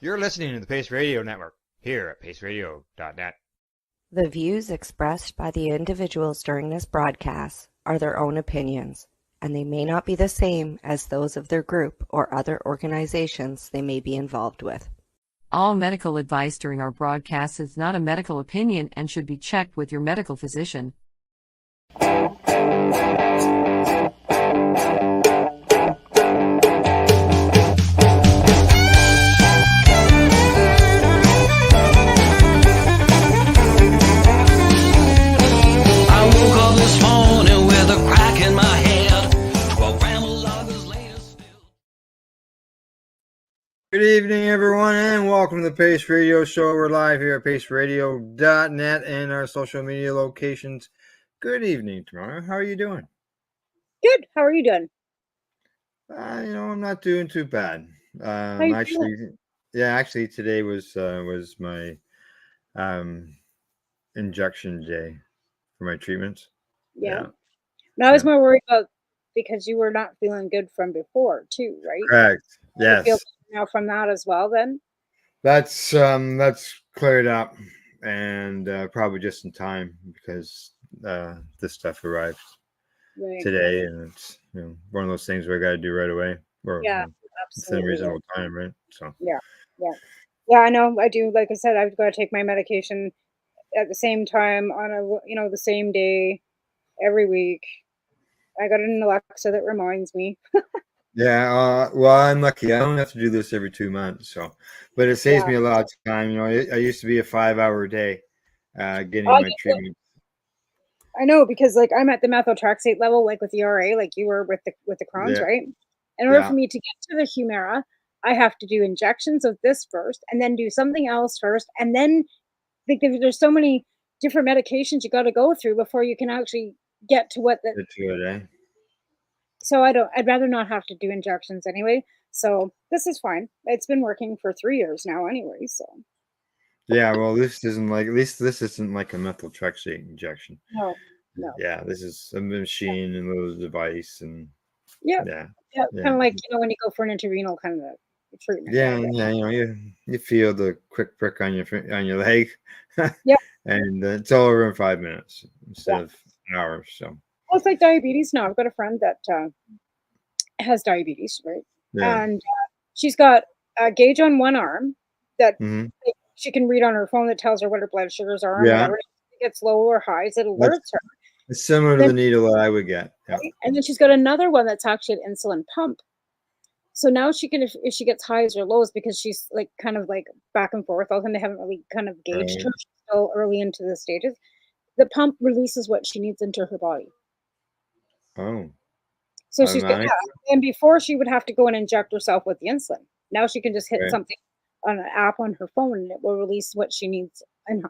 You're listening to the Pace Radio Network here at paceradio.net. The views expressed by the individuals during this broadcast are their own opinions, and they may not be the same as those of their group or other organizations they may be involved with. All medical advice during our broadcast is not a medical opinion and should be checked with your medical physician. Good evening, everyone, and welcome to the Pace Radio Show. We're live here at paceradio.net and our social media locations. Good evening, Tamara. How are you doing? Good. How are you doing? I'm not doing too bad. How you Actually, today was my injection day for my treatments. Yeah. No, I was more worried about because you were not feeling good from before, too, right? Correct. Yes. You feel now from that as well, then? That's cleared up, and probably just in time because this stuff arrived today, and it's one of those things we got to do right away. Or, absolutely. Within reasonable time, right? So yeah. I know. I do. Like I said, I've got to take my medication at the same time on the same day every week. I got an Alexa that reminds me. Yeah, well, I'm lucky. I don't have to do this every 2 months, but it saves me a lot of time. I used to be a 5-hour day getting my treatment. I know, because like I'm at the methotrexate level, like with the RA, like you were with the Crohn's, right? In order for me to get to the Humira, I have to do injections of this first, and then do something else first, and then there's so many different medications you got to go through before you can actually get to what the. So I'd rather not have to do injections anyway. So this is fine. It's been working for 3 years now anyway, so. Yeah, well, this isn't like a methotrexate injection. No. Yeah, this is a machine and a little device, and kind of like when you go for an intravenous kind of treatment. You feel the quick prick on your leg. Yeah. And it's all over in 5 minutes instead of an hour. So. Well, it's like diabetes now. I've got a friend that has diabetes, right? Yeah. And she's got a gauge on one arm that she can read on her phone that tells her what her blood sugars are. And whenever it gets low or highs, it alerts her. It's similar to the needle that I would get. Yeah. Right? And then she's got another one that's actually an insulin pump. So now she can, if she gets highs or lows, because she's like kind of like back and forth, all of them, they haven't really kind of gauged her. She's still early into the stages. The pump releases what she needs into her body. Oh. So she's got, and before she would have to go and inject herself with the insulin. Now she can just hit something on an app on her phone, and it will release what she needs. And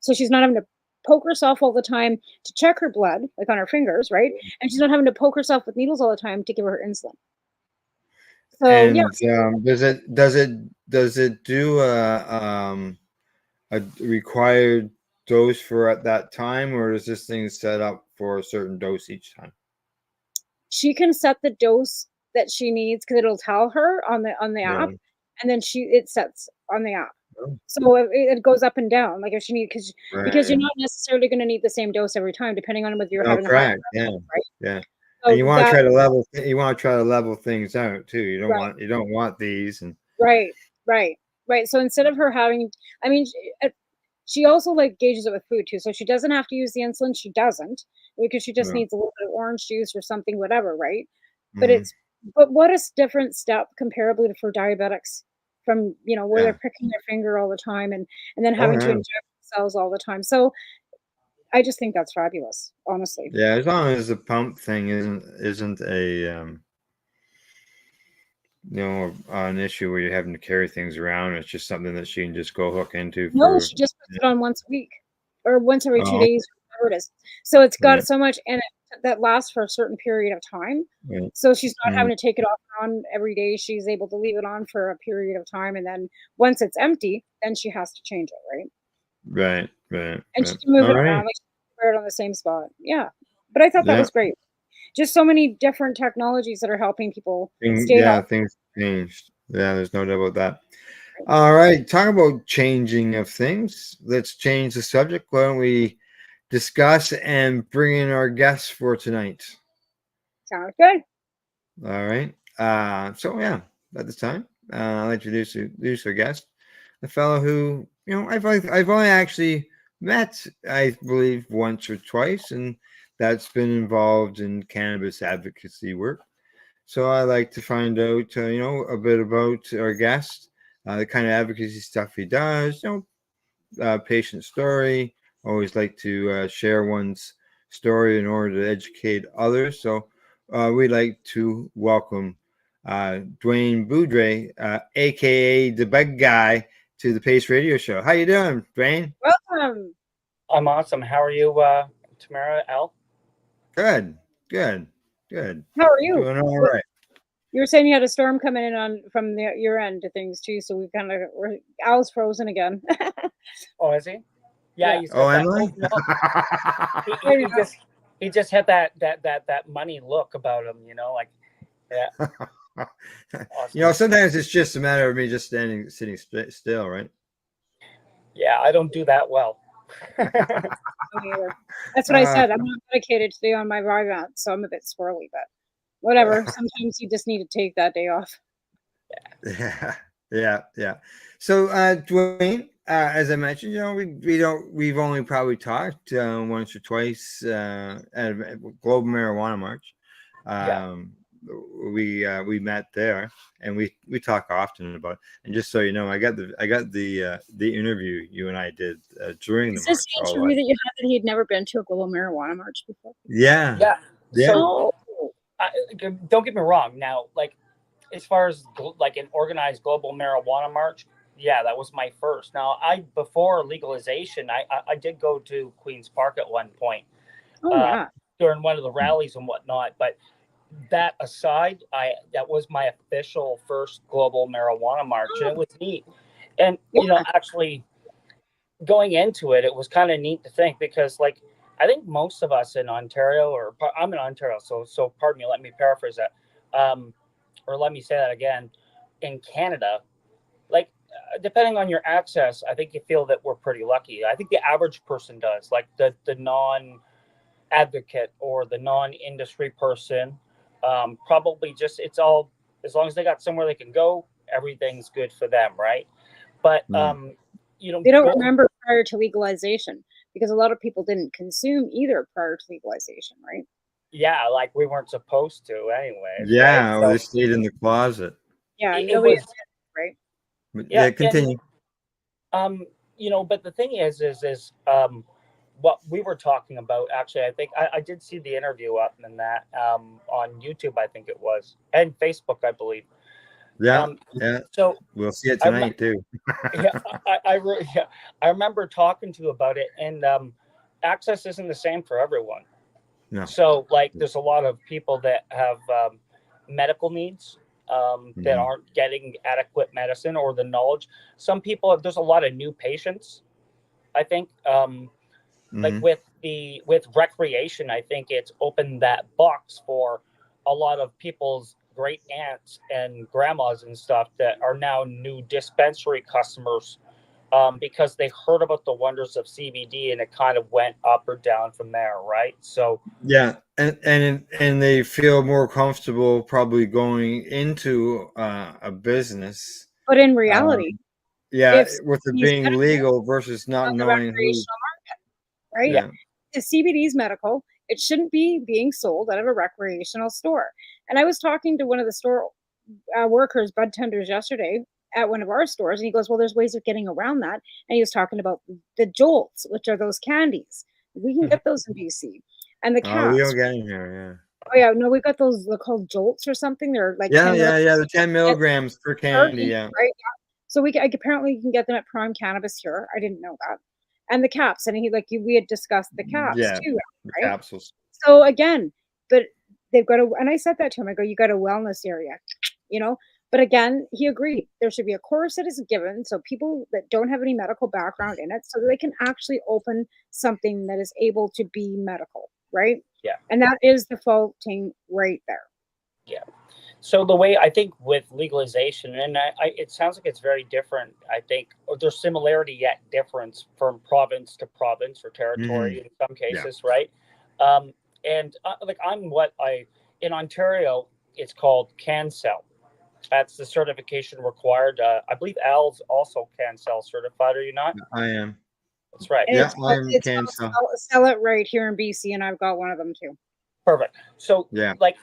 so she's not having to poke herself all the time to check her blood, like on her fingers, right? And she's not having to poke herself with needles all the time to give her insulin. So does it do a required dose for at that time, or is this thing set up for a certain dose each time? She can set the dose that she needs because it'll tell her on the app, and then it sets on the app. So it goes up and down, like if she needs, because you're not necessarily going to need the same dose every time, depending on whether you're having a high level, right? Yeah. So and you want to try to level. You want to try to level things out too. You don't want these and. Right. So instead of her having, she also like gauges it with food too. So she doesn't have to use the insulin. She doesn't, because she just needs a little bit of orange juice or something, whatever, right? But but what a different step comparably for diabetics from, where they're pricking their finger all the time and then having to inject themselves all the time. So I just think that's fabulous, honestly. Yeah, as long as the pump thing isn't a an issue where you're having to carry things around. It's just something that she can just go hook into. No, she just puts it on once a week or once every 2 days, whatever it is. So it's got so much in it that lasts for a certain period of time. Right. So she's not having to take it off and on every day. She's able to leave it on for a period of time. And then once it's empty, then she has to change it, right? Right. And she can move it around, like she can wear it on the same spot. Yeah. But I thought that was great. Just so many different technologies that are helping people stay healthy. Things changed. Yeah, there's no doubt about that. All right, talk about changing of things. Let's change the subject. Why don't we discuss and bring in our guests for tonight? Sounds good. All right. So yeah, at this time, I'll introduce our guest, a fellow who I've only actually met, I believe, once or twice, and that's been involved in cannabis advocacy work. So I like to find out, a bit about our guest, the kind of advocacy stuff he does, patient story. Always like to share one's story in order to educate others. So we'd like to welcome Dwayne Boudreau, aka DtheBudGuy, to the Pace Radio Show. How you doing, Dwayne? Welcome. I'm awesome. How are you, Tamara, Al? Good. How are you? Doing all right. You were saying you had a storm coming in from your end of things too, so we Al's frozen again. Oh, is he? Yeah. He's Oh, got am I? He just had that money look about him, like, yeah. Awesome. Sometimes it's just a matter of me just sitting still, right? Yeah, I don't do that well. That's what I said. I'm not medicated today on my Vyvanse, so I'm a bit swirly, but whatever. Sometimes you just need to take that day off. Yeah. So, Dwayne, as I mentioned, we've only probably talked once or twice at a Global Marijuana March. We met there, and we talk often about it. And just so you know, I got the interview you and I did during the march. Is this the interview that you had that he had never been to a Global Marijuana March before? Yeah. So, don't get me wrong. Now, like, as far as like an organized Global Marijuana March, yeah, that was my first. Now, before legalization, I did go to Queen's Park at one point. During one of the rallies and whatnot, but that aside, that was my official first Global Marijuana March, and it was neat. And actually going into it, it was kind of neat to think, because like I think most of us in Ontario, or I'm in Ontario, so pardon me, let me paraphrase that, or let me say that again. In Canada, like depending on your access, I think you feel that we're pretty lucky. I think the average person does, like the non-advocate or the non-industry person. Probably just, it's all, as long as they got somewhere they can go, everything's good for them, right? But they don't remember prior to legalization, because a lot of people didn't consume either prior to legalization, right? Yeah, like we weren't supposed to anyway. Yeah, right? They stayed in the closet. Yeah, nobody did, right? Yeah, continue. And, but the thing is what we were talking about, actually, I think I did see the interview up in that on YouTube, I think it was, and Facebook, I believe. Yeah. So we'll see it tonight too. I remember talking to you about it, and access isn't the same for everyone. No. So like, there's a lot of people that have medical needs that aren't getting adequate medicine or the knowledge. Some people, there's a lot of new patients, I think. Like with recreation, I think it's opened that box for a lot of people's great aunts and grandmas and stuff that are now new dispensary customers, because they heard about the wonders of CBD, and it kind of went up or down from there, right? So yeah, and they feel more comfortable probably going into a business. But in reality, with it being legal versus not knowing who. Right? Yeah. If CBD is medical, it shouldn't be being sold out of a recreational store. And I was talking to one of the store workers, bud tenders, yesterday at one of our stores, and he goes, well, there's ways of getting around that. And he was talking about the jolts, which are those candies. We can get those in BC. And the caps. We don't get them here, yeah. Oh, yeah, no, we got those, they're called jolts or something. They're like the 10 milligrams per candy, yeah. Right. So apparently you can get them at Prime Cannabis here. I didn't know that. And the caps, and we had discussed the caps too, right? The capsules. So again, but they've got and I said that to him. I go, you got a wellness area, But again, he agreed. There should be a course that is given, so people that don't have any medical background in it, so that they can actually open something that is able to be medical, right? Yeah. And that is the faulting right there. Yeah. So the way I think with legalization, and it sounds like it's very different. I think there's similarity yet difference from province to province or territory in some cases, right? And like in Ontario, it's called CanCell. That's the certification required. I believe Al's also CanCell certified. Are you not? I am. That's right. And Yeah, I am it's CanCell. sell it right here in BC, and I've got one of them too. Perfect. So yeah, like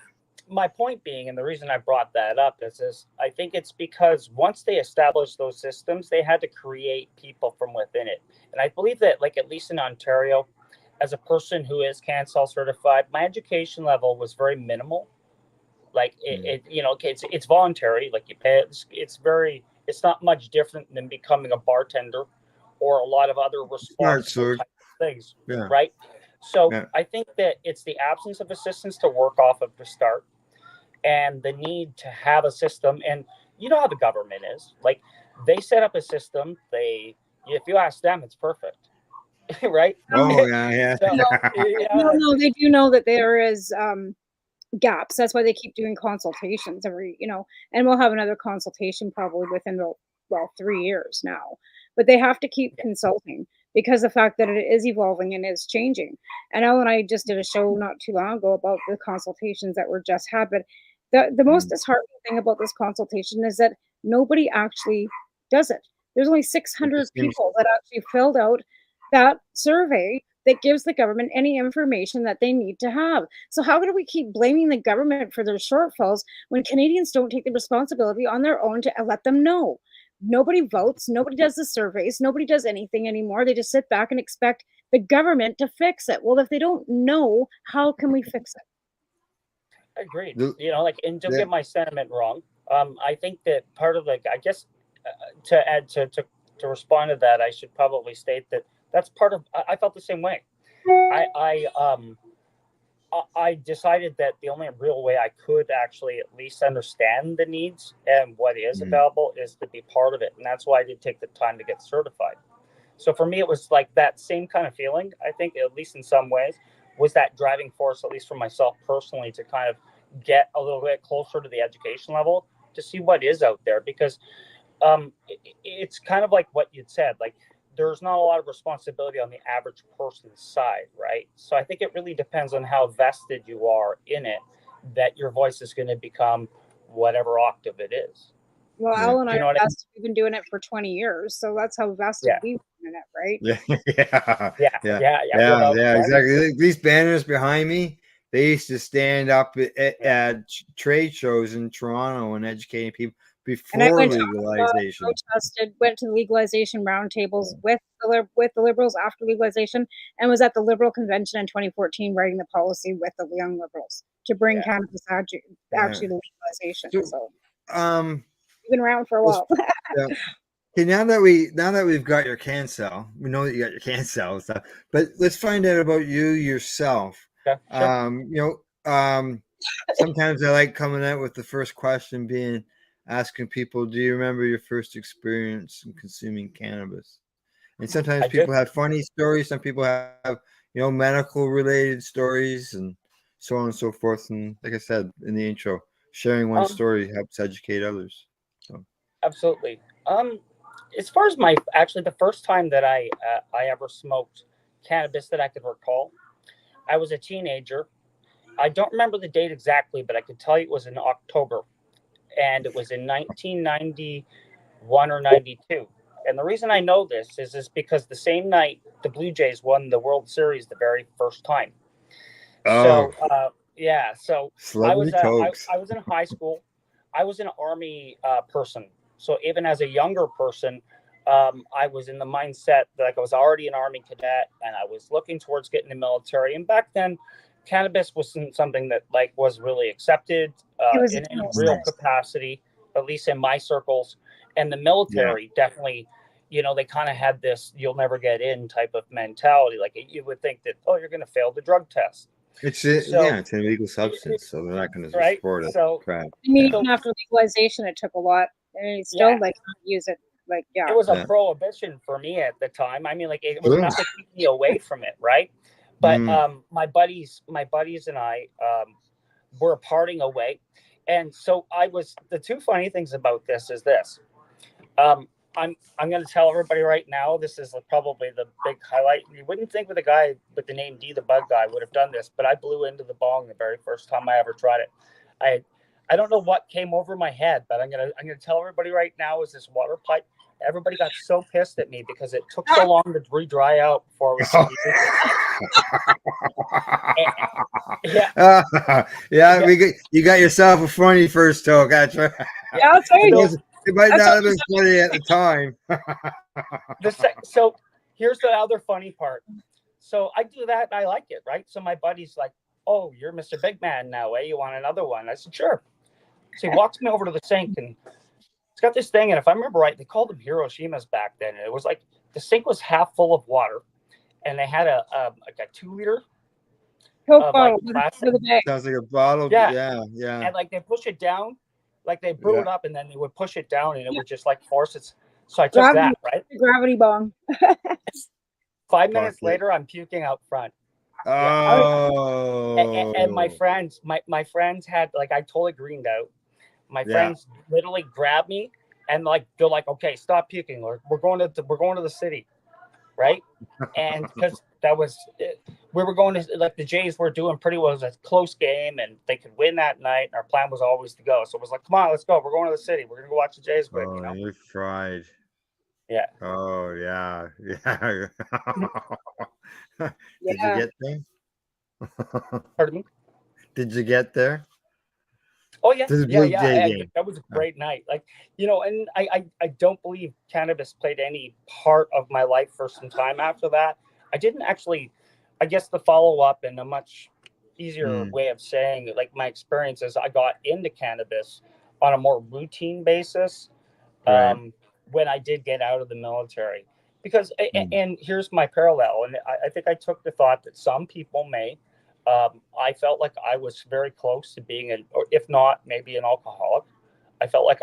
my point being, and the reason I brought that up is I think it's because once they established those systems, they had to create people from within it. And I believe that, like, at least in Ontario, as a person who is CanCell certified, my education level was very minimal. Like it's voluntary. Like you pay. It's not much different than becoming a bartender or a lot of other responsible type of things, right? So I think that it's the absence of assistance to work off of to start, and the need to have a system. And you know how the government is. Like, they set up a system. If you ask them, it's perfect, right? Oh yeah. So, no, they do know that there is gaps. That's why they keep doing consultations every, and we'll have another consultation probably within 3 years now. But they have to keep consulting because the fact that it is evolving and is changing. And Al and I just did a show not too long ago about the consultations that were just had. But the most disheartening thing about this consultation is that nobody actually does it. There's only 600 people that actually filled out that survey that gives the government any information that they need to have. So how do we keep blaming the government for their shortfalls when Canadians don't take the responsibility on their own to let them know? Nobody votes. Nobody does the surveys. Nobody does anything anymore. They just sit back and expect the government to fix it. Well, if they don't know, how can we fix it? Agreed. And don't get my sentiment wrong. I think that part of, like, I guess to add to respond to that, I should probably state that that's part of. I felt the same way. I decided that the only real way I could actually at least understand the needs and what is available is to be part of it. And that's why I did take the time to get certified. So for me, it was like that same kind of feeling, I think, at least in some ways, was that driving force, at least for myself personally, to kind of get a little bit closer to the education level to see what is out there. Because it's kind of like what you'd said, like, there's not a lot of responsibility on the average person's side, right? So I think it really depends on how vested you are in it, that your voice is going to become whatever octave it is. Well, Al and I are vested. We've been doing it for 20 years, so that's how vested we've been in it, right? Yeah, exactly. These banners behind me, they used to stand up at trade shows in Toronto and educating people before legalization. Went to the legalization roundtables with the Liberals after legalization, and was at the Liberal convention in 2014 writing the policy with the Young Liberals to bring cannabis actually to legalization. So you've been around for a while. Okay, now that we've got your CanCell, we know that you got your CanCell and stuff, but let's find out about you yourself. Okay, sure. Sometimes I like coming out with the first question being asking people, do you remember your first experience in consuming cannabis? And sometimes people have funny stories. Some people have, medical related stories and so on and so forth. And like I said in the intro, sharing one story helps educate others. So. Absolutely. As far as the first time that I ever smoked cannabis that I could recall, I was a teenager. I don't remember the date exactly, but I could tell you it was in October. And it was in 1991 or 92. And the reason I know this is because the same night the Blue Jays won the World Series the very first time. So I was in high school. I was an Army person. So even as a younger person, I was in the mindset that I was already an Army cadet and I was looking towards getting the military. And back then, cannabis wasn't something that was really accepted in any real capacity, at least in my circles. And the military definitely, they kind of had this "you'll never get in" type of mentality. Like, you would think that, you're going to fail the drug test. It's an illegal substance, so they're not going to support it. So, even after legalization, it took a lot, and still use it. It was a prohibition for me at the time. I mean, it was enough to keep me away from it, right? But my buddies and I were parting away, And so the two funny things about this is this. I'm going to tell everybody right now, this is probably the big highlight. You wouldn't think with a guy with the name DtheBudGuy would have done this, but I blew into the bong the very first time I ever tried it. I don't know what came over my head, but I'm gonna tell everybody right now is this water pipe. Everybody got so pissed at me because it took so long to dry out before it was yeah. You got yourself a funny first talk. That's right. Yeah, that's right. It might not have been funny at the time. So here's the other funny part. So I do that and I like it, right? So my buddy's like, "Oh, you're Mr. Big Man now, eh? You want another one?" I said, "Sure." So he walks me over to the sink and it's got this thing. And if I remember right, they called them Hiroshimas back then. And it was like the sink was half full of water, and they had a 2-liter Coke bottle. Sounds like a bottle. Yeah. And like they push it down, like they brew it up, and then they would push it down, and it would just like force it. So I took that, right? Gravity bong. 5 minutes later, I'm puking out front. Oh. And my friends had, like, I totally greened out. My friends literally grabbed me and like they're like, "Okay, stop puking. We're going to the city," right? And because we were going to, like, the Jays were doing pretty well. It was a close game and they could win that night. And our plan was always to go. So it was like, "Come on, let's go. We're going to the city. We're gonna go watch the Jays win." Oh, you're fried. Yeah. Oh yeah. Did you get there? Pardon me? Did you get there? Oh yeah, that was a great night. Like, and I don't believe cannabis played any part of my life for some time after that. I didn't actually, I guess the follow up and a much easier way of saying it, like my experiences, I got into cannabis on a more routine basis when I did get out of the military. Because, and here's my parallel, and I think I took the thought that some people may. I felt like I was very close to being or if not, maybe an alcoholic. I felt like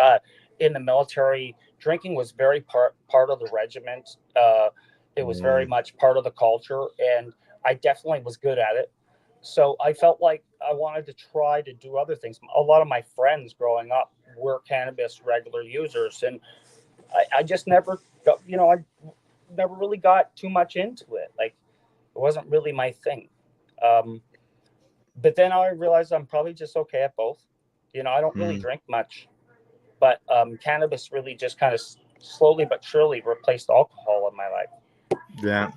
in the military, drinking was very part of the regiment. It was very much part of the culture, and I definitely was good at it. So I felt like I wanted to try to do other things. A lot of my friends growing up were cannabis regular users, and I just never got, I never really got too much into it. Like, it wasn't really my thing. But then I realized I'm probably just okay at both. I don't really drink much, but cannabis really just kind of slowly but surely replaced alcohol in my life. Yeah,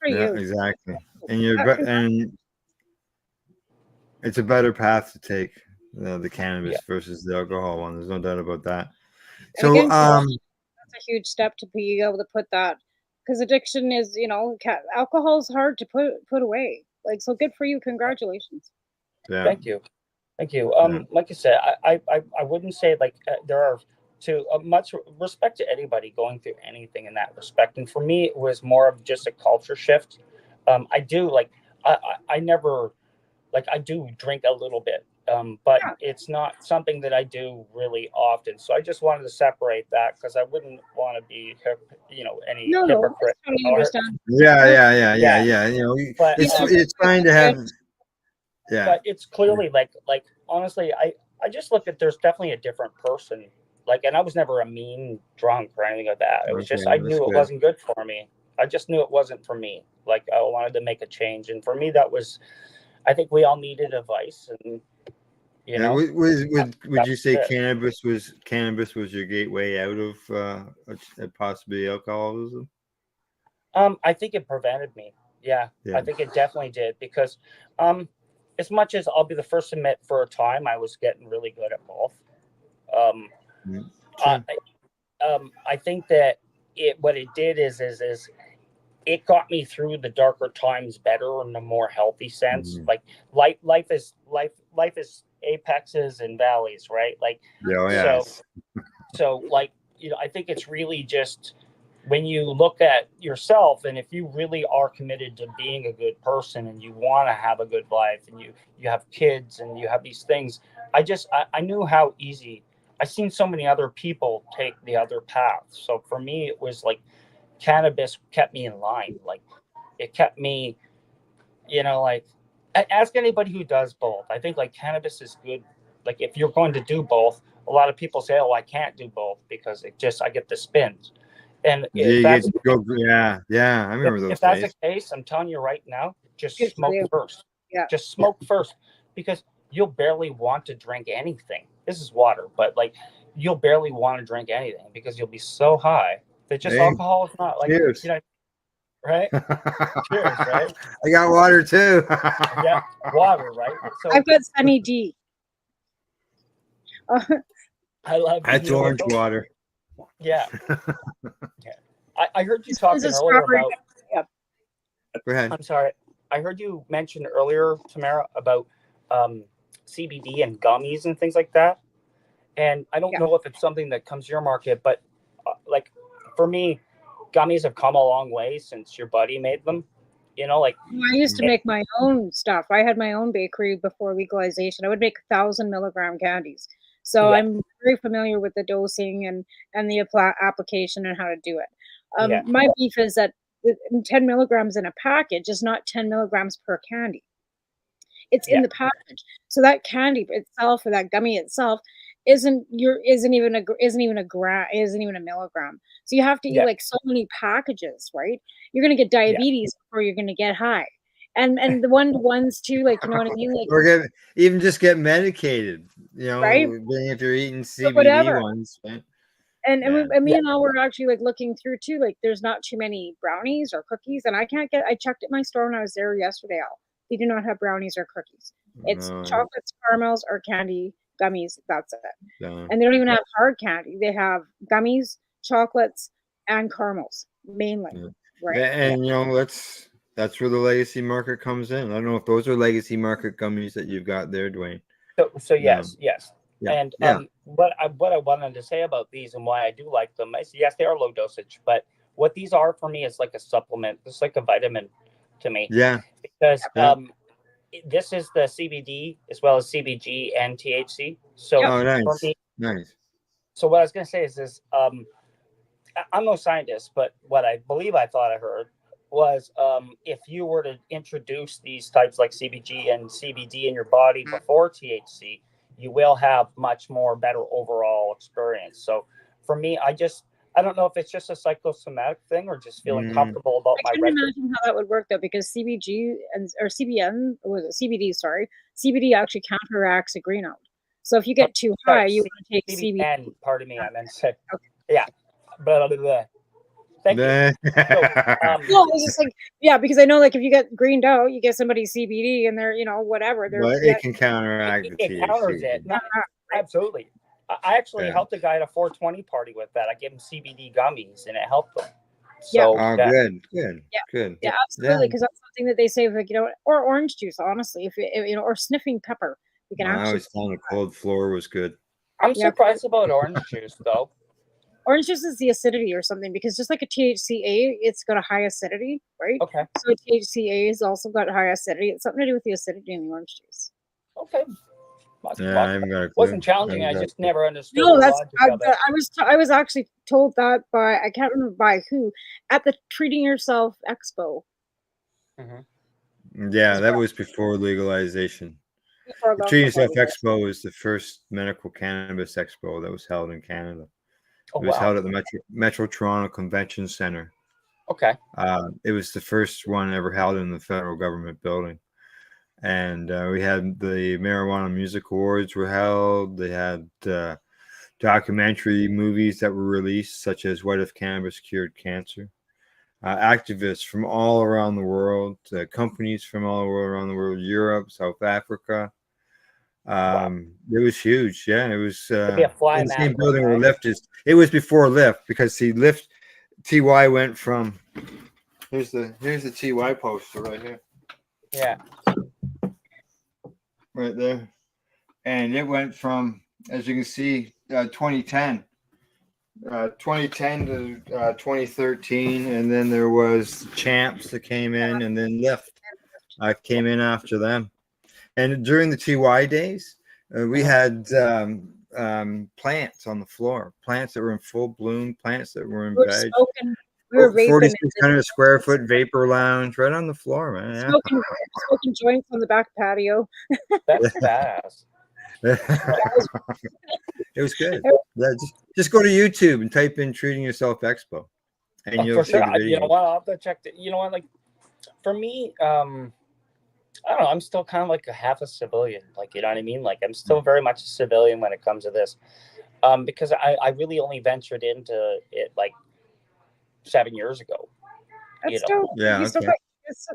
exactly. And it's a better path to take, the cannabis versus the alcohol one. There's no doubt about that. So again, that's a huge step to be able to put that, because addiction is, alcohol is hard to put away. Like, so good for you. Congratulations. Yeah. Thank you. Like I said, I wouldn't say like there are much respect to anybody going through anything in that respect. And for me, it was more of just a culture shift. I do like, I never, like, I do drink a little bit, but it's not something that I do really often. So I just wanted to separate that because I wouldn't want to be, any hypocrite. I totally understand. Yeah. But, it's fine to have. Yeah. But it's clearly like honestly, I just look at, there's definitely a different person. Like, and I was never a mean drunk or anything like that. It was just, I knew it wasn't good for me. I just knew it wasn't for me. Like, I wanted to make a change. And for me, that was, I think we all needed advice. And, would you say cannabis was your gateway out of possibly alcoholism? I think it prevented me. Yeah, I think it definitely did, because as much as I'll be the first to admit, for a time I was getting really good at both. I think that what it did is it got me through the darker times better in a more healthy sense. Like, life is apexes and valleys, right? Like, so like, I think it's really just when you look at yourself, and if you really are committed to being a good person and you want to have a good life, and you have kids and you have these things, I knew how easy. I've seen so many other people take the other path. So for me, it was like cannabis kept me in line. Like, it kept me, like, ask anybody who does both. I think like cannabis is good Like if you're going to do both, a lot of people say, "Oh, I can't do both because I get the spins." And if that's I remember those if that's days. the case, I'm telling you right now, just Good for smoke you. first. Yeah. Just smoke first, because you'll barely want to drink anything. This is water, but like you'll barely want to drink anything because you'll be so high that just alcohol is not like, cheers. you know, right? Cheers, right? I got water too. Yeah, water, right? So I've got Sunny D. I love That's orange water. Yeah. I heard you talking earlier about. Yeah. Go ahead. I'm sorry. I heard you mention earlier, Tamara, about CBD and gummies and things like that. And I don't know if it's something that comes to your market, but like for me, gummies have come a long way since your buddy made them. You know, like I used to make my own stuff. I had my own bakery before legalization. I would make 1,000 milligram candies. So I'm very familiar with the dosing and the application and how to do it. My beef is that 10 milligrams in a package is not 10 milligrams per candy. It's in the package. So that candy itself, or that gummy itself, isn't even a milligram. So you have to eat like so many packages, right? You're gonna get diabetes before you're gonna get high. And the ones too, like, you know what I mean? Like, or even just get medicated, you know, right? if you're eating CBD whatever. ones. Right? And me and all were actually like looking through too, like there's not too many brownies or cookies, and I checked at my store when I was there yesterday. They do not have brownies or cookies. It's chocolates, caramels, or candy, gummies. That's it. And they don't even have hard candy. They have gummies, chocolates, and caramels mainly. Right. And you know, that's where the legacy market comes in. I don't know if those are legacy market gummies that you've got there, Dwayne. So yes. And what I wanted to say about these and why I do like them is, yes, they are low dosage, but what these are for me is like a supplement. It's like a vitamin to me. Yeah. Because this is the CBD as well as CBG and THC. So for me, nice. So what I was going to say is this: I'm no scientist, but what I thought I heard was if you were to introduce these types like CBG and CBD in your body before THC, you will have much more better overall experience. So for me, I don't know if it's just a psychosomatic thing or just feeling comfortable about my record. I couldn't imagine how that would work though, because CBD or CBN, or was it CBD? Sorry, CBD actually counteracts a green out. So if you get too high, you want to take CBD. Pardon me, I meant to say. Okay. Yeah. Blah, blah, blah. Thank you. So, no, it's just like, because I know, like, if you get greened out, you get somebody CBD and they're, you know, whatever. It can counteract the THC. It counters it. No, absolutely. I actually helped a guy at a 420 party with that. I gave him CBD gummies and it helped him. So, good. Yeah, absolutely. Because that's something that they say, like, you know, or orange juice, honestly, if you know, or sniffing pepper. You can I always found a cold floor was good. I'm surprised about orange juice though. Orange juice is the acidity or something, because just like a THCA, it's got a high acidity, right? Okay. So a THCA has also got high acidity. It's something to do with the acidity in the orange juice. Okay. I haven't got a clue. Wasn't challenging. I just never understood. No, I was actually told that by, I can't remember by who, at the Treating Yourself Expo. Mm-hmm. Yeah, that was before legalization. The Treating Yourself Expo was the first medical cannabis expo that was held in Canada. It was held at the Metro Toronto Convention Center. Okay. It was the first one ever held in the federal government building. And we had the Marijuana Music Awards were held. They had documentary movies that were released, such as What If Cannabis Cured Cancer? Activists from all around the world, companies from all around the world, Europe, South Africa. It was huge. Yeah, it was in the same building where Lyft is. It was before Lyft, because Lyft TY went from here's the TY poster right here. Yeah. Right there. And it went from, as you can see, 2010 to 2013, and then there was Champs that came in, and then Lyft came in after them. And during the TY days, we had plants on the floor, plants that were in full bloom, plants that were in veg. We were 4,600 square foot vapor lounge right on the floor, man. Smoking joints on the back patio. That's badass. It was good. Yeah, just go to YouTube and type in "Treating Yourself Expo," and you'll for see sure. the video. You know what? I'll have to check it. You know what? Like for me, I don't know. I'm still kind of like a half a civilian. Like, you know what I mean? Like I'm still very much a civilian when it comes to this, because I really only ventured into it like 7 years ago. That's still, yeah, okay.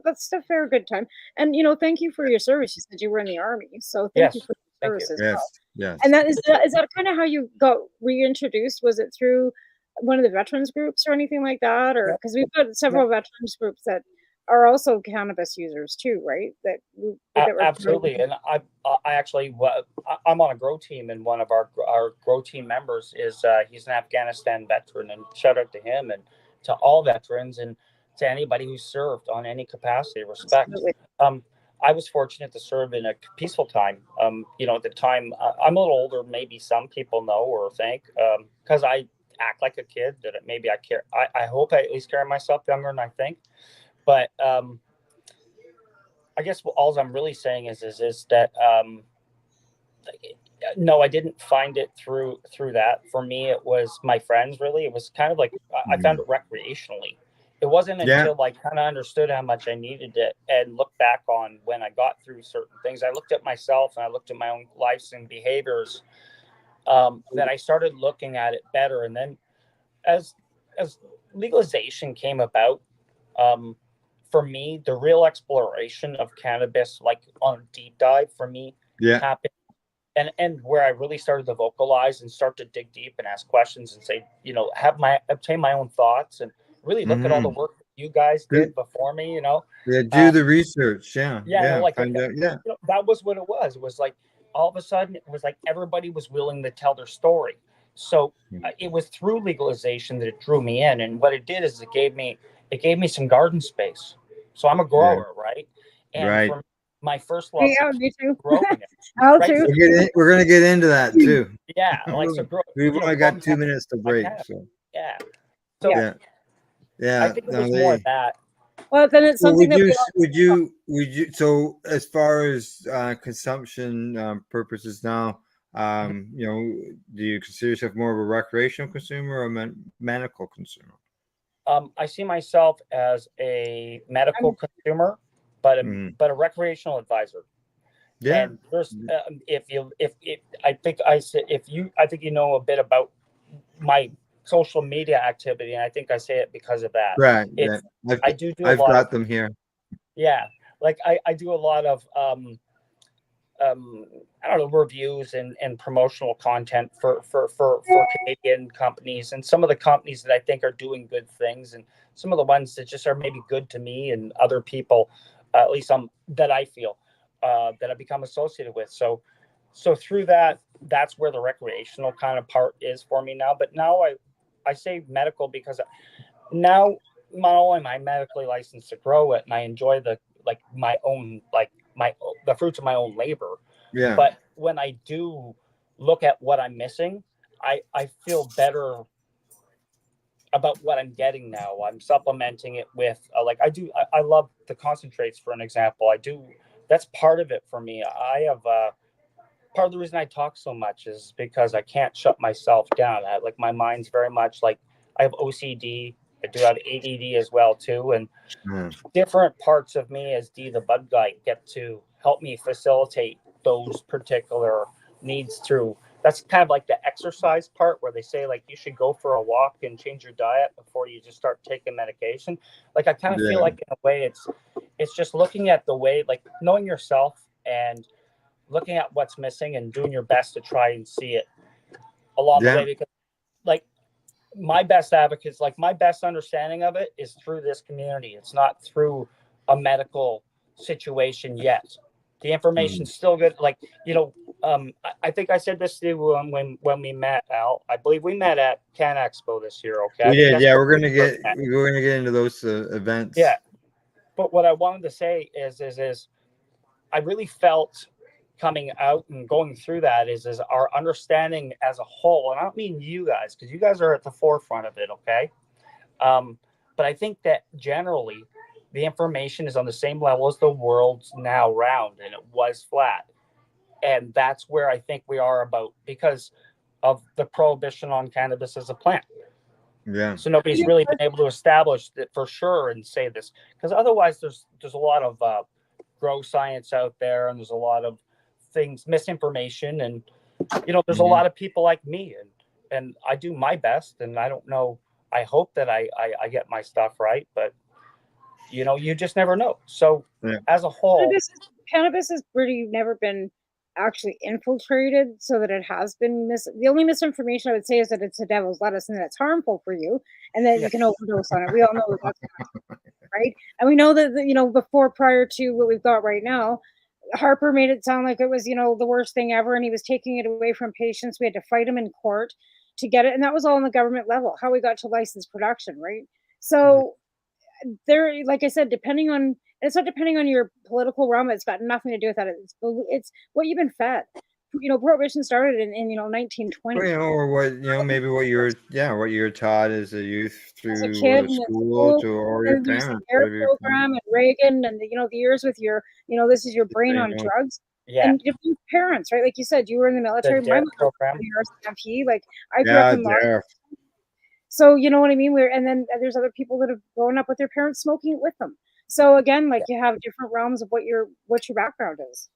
That's still a fair good time. And thank you for your service. You said you were in the Army, so thank you for your service as well. Yes. And that is that kind of how you got reintroduced? Was it through one of the veterans groups or anything like that? Or because we've got several veterans groups that are also cannabis users too, right? That absolutely. And I actually I'm on a grow team, and one of our grow team members is he's an Afghanistan veteran, and shout out to him and to all veterans and to anybody who served on any capacity. Respect. I was fortunate to serve in a peaceful time. At the time, I'm a little older, maybe some people know or think, because I act like a kid, that maybe I care. I hope I at least carry myself younger than I think. But I guess all I'm really saying is that no, I didn't find it through that. For me, it was my friends. Really, it was kind of like I found it recreationally. It wasn't until I kind of understood how much I needed it and looked back on when I got through certain things. I looked at myself and I looked at my own lives and behaviors, that I started looking at it better. And then as legalization came about, for me, the real exploration of cannabis, like on a deep dive for me, happened. And where I really started to vocalize and start to dig deep and ask questions and say, obtain my own thoughts and really look at all the work that you guys did before me, do the research. That was what it was. It was like all of a sudden it was like everybody was willing to tell their story. So it was through legalization that it drew me in, and what it did is it gave me some garden space. So I'm a grower, right? And from my first love, me too. Growing it. I'll too. We're gonna get into that too. We've only got 2 minutes to break. So I think it was more of that. Well, then it's something would you so as far as consumption purposes now, do you consider yourself more of a recreational consumer or a medical consumer? I see myself as a medical consumer, but a recreational advisor. Yeah. And there's I think you know a bit about my social media activity, and I think I say it because of that. Right. I've got them here. Yeah, like I do a lot of reviews and promotional content for Canadian companies, and some of the companies that I think are doing good things, and some of the ones that just are maybe good to me and other people, at least that I feel that I've become associated with. So through that's where the recreational kind of part is for me now. But now I say medical because now not only am I medically licensed to grow it, and I enjoy the fruits of my own labor. Yeah. But when I do look at what I'm missing, I feel better about what I'm getting now. I'm supplementing it with I love the concentrates, for an example. That's part of it for me. I have part of the reason I talk so much is because I can't shut myself down. My mind's very much like I have OCD. I do have ADD as well too, and different parts of me as DtheBudGuy get to help me facilitate those particular needs through. That's kind of like the exercise part where they say you should go for a walk and change your diet before you just start taking medication. I kind of feel like in a way it's just looking at the way, knowing yourself and looking at what's missing and doing your best to try and see it along the way, because my best advocates, my best understanding of it is through this community. It's not through a medical situation yet. The information's still good. I think I said this to you when we met, Al. I believe we met at Can Expo this year. Okay. We did. Yeah, we're gonna get into those events. Yeah. But what I wanted to say is I really felt coming out and going through that is our understanding as a whole. And I don't mean you guys, because you guys are at the forefront of it. Okay. But I think that generally the information is on the same level as the world's now round, and it was flat. And that's where I think we are about, because of the prohibition on cannabis as a plant. Yeah. So nobody's really been able to establish that for sure and say this, because otherwise there's a lot of grow science out there, and there's a lot of things, misinformation, and there's a lot of people like me, and I do my best, and I don't know. I hope that I get my stuff right, but you just never know. So as a whole, cannabis has pretty never been actually infiltrated, so that it has been the only misinformation I would say is that it's a devil's lettuce and that it's harmful for you, and that you can overdose on it. We all know that's right, and we know that prior to what we've got right now, Harper made it sound like it was the worst thing ever, and he was taking it away from patients. We had to fight him in court to get it, and that was all on the government level, how we got to licensed production, right? So there, like I said, it's not depending on your political realm. It's got nothing to do with that. It's what you've been fed. Prohibition started in 1920. Or what maybe what you were taught as a youth through as a kid, school or your parents. Program and Reagan, and the years with your this is your brain on drugs. Yeah. And different parents, right? Like you said, you were in the military. My mom was in RCMP. Like I grew up in so you know what I mean. And then there's other people that have grown up with their parents smoking it with them. So again, like you have different realms of what your background is.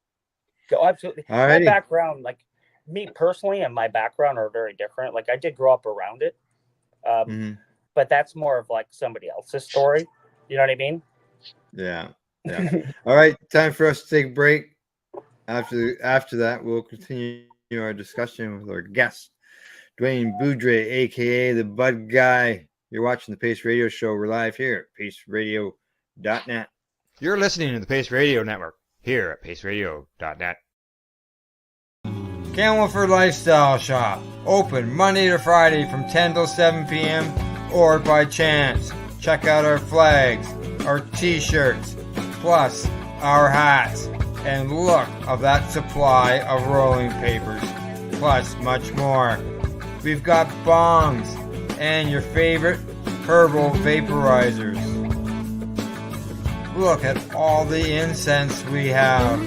Oh, absolutely. My background, like me personally, and my background are very different. Like I did grow up around it, but that's more of like somebody else's story. You know what I mean? Yeah. All right, time for us to take a break. After that, we'll continue our discussion with our guest, Dwayne Boudreau, aka the Bud Guy. You're watching the Pace Radio Show. We're live here at paceradio.net. You're listening to the Pace Radio Network here at paceradio.net. Campbellford Lifestyle Shop, open Monday to Friday from 10 till 7 p.m. or by chance. Check out our flags, our t-shirts, plus our hats, and look of that supply of rolling papers, plus much more. We've got bongs and your favorite herbal vaporizers. Look at all the incense we have,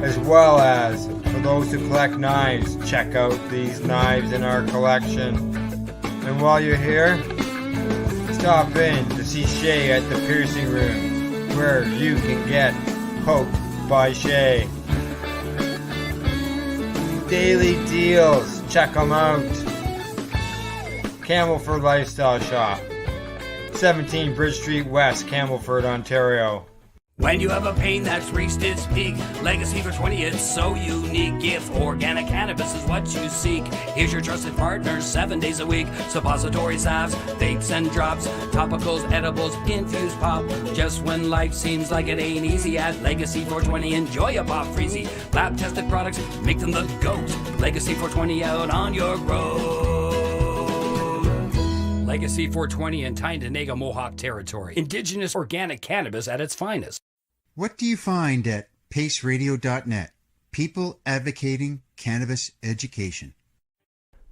as well as for those who collect knives, check out these knives in our collection. And while you're here, stop in to see Shay at the piercing room, where you can get poked by Shay. Daily deals, check them out. Campbellford Lifestyle Shop, 17 Bridge Street West, Campbellford, Ontario. When you have a pain that's reached its peak, Legacy for 20, it's so unique. If organic cannabis is what you seek, here's your trusted partner 7 days a week. Suppository salves, vapes and drops, topicals, edibles, infused pop. Just when life seems like it ain't easy, at Legacy 420, enjoy a pop freezy. Lab tested products, make them the GOAT. Legacy 420 out on your road. Legacy 420 in Tyndonega, Mohawk territory. Indigenous organic cannabis at its finest. What do you find at paceradio.net? People advocating cannabis education.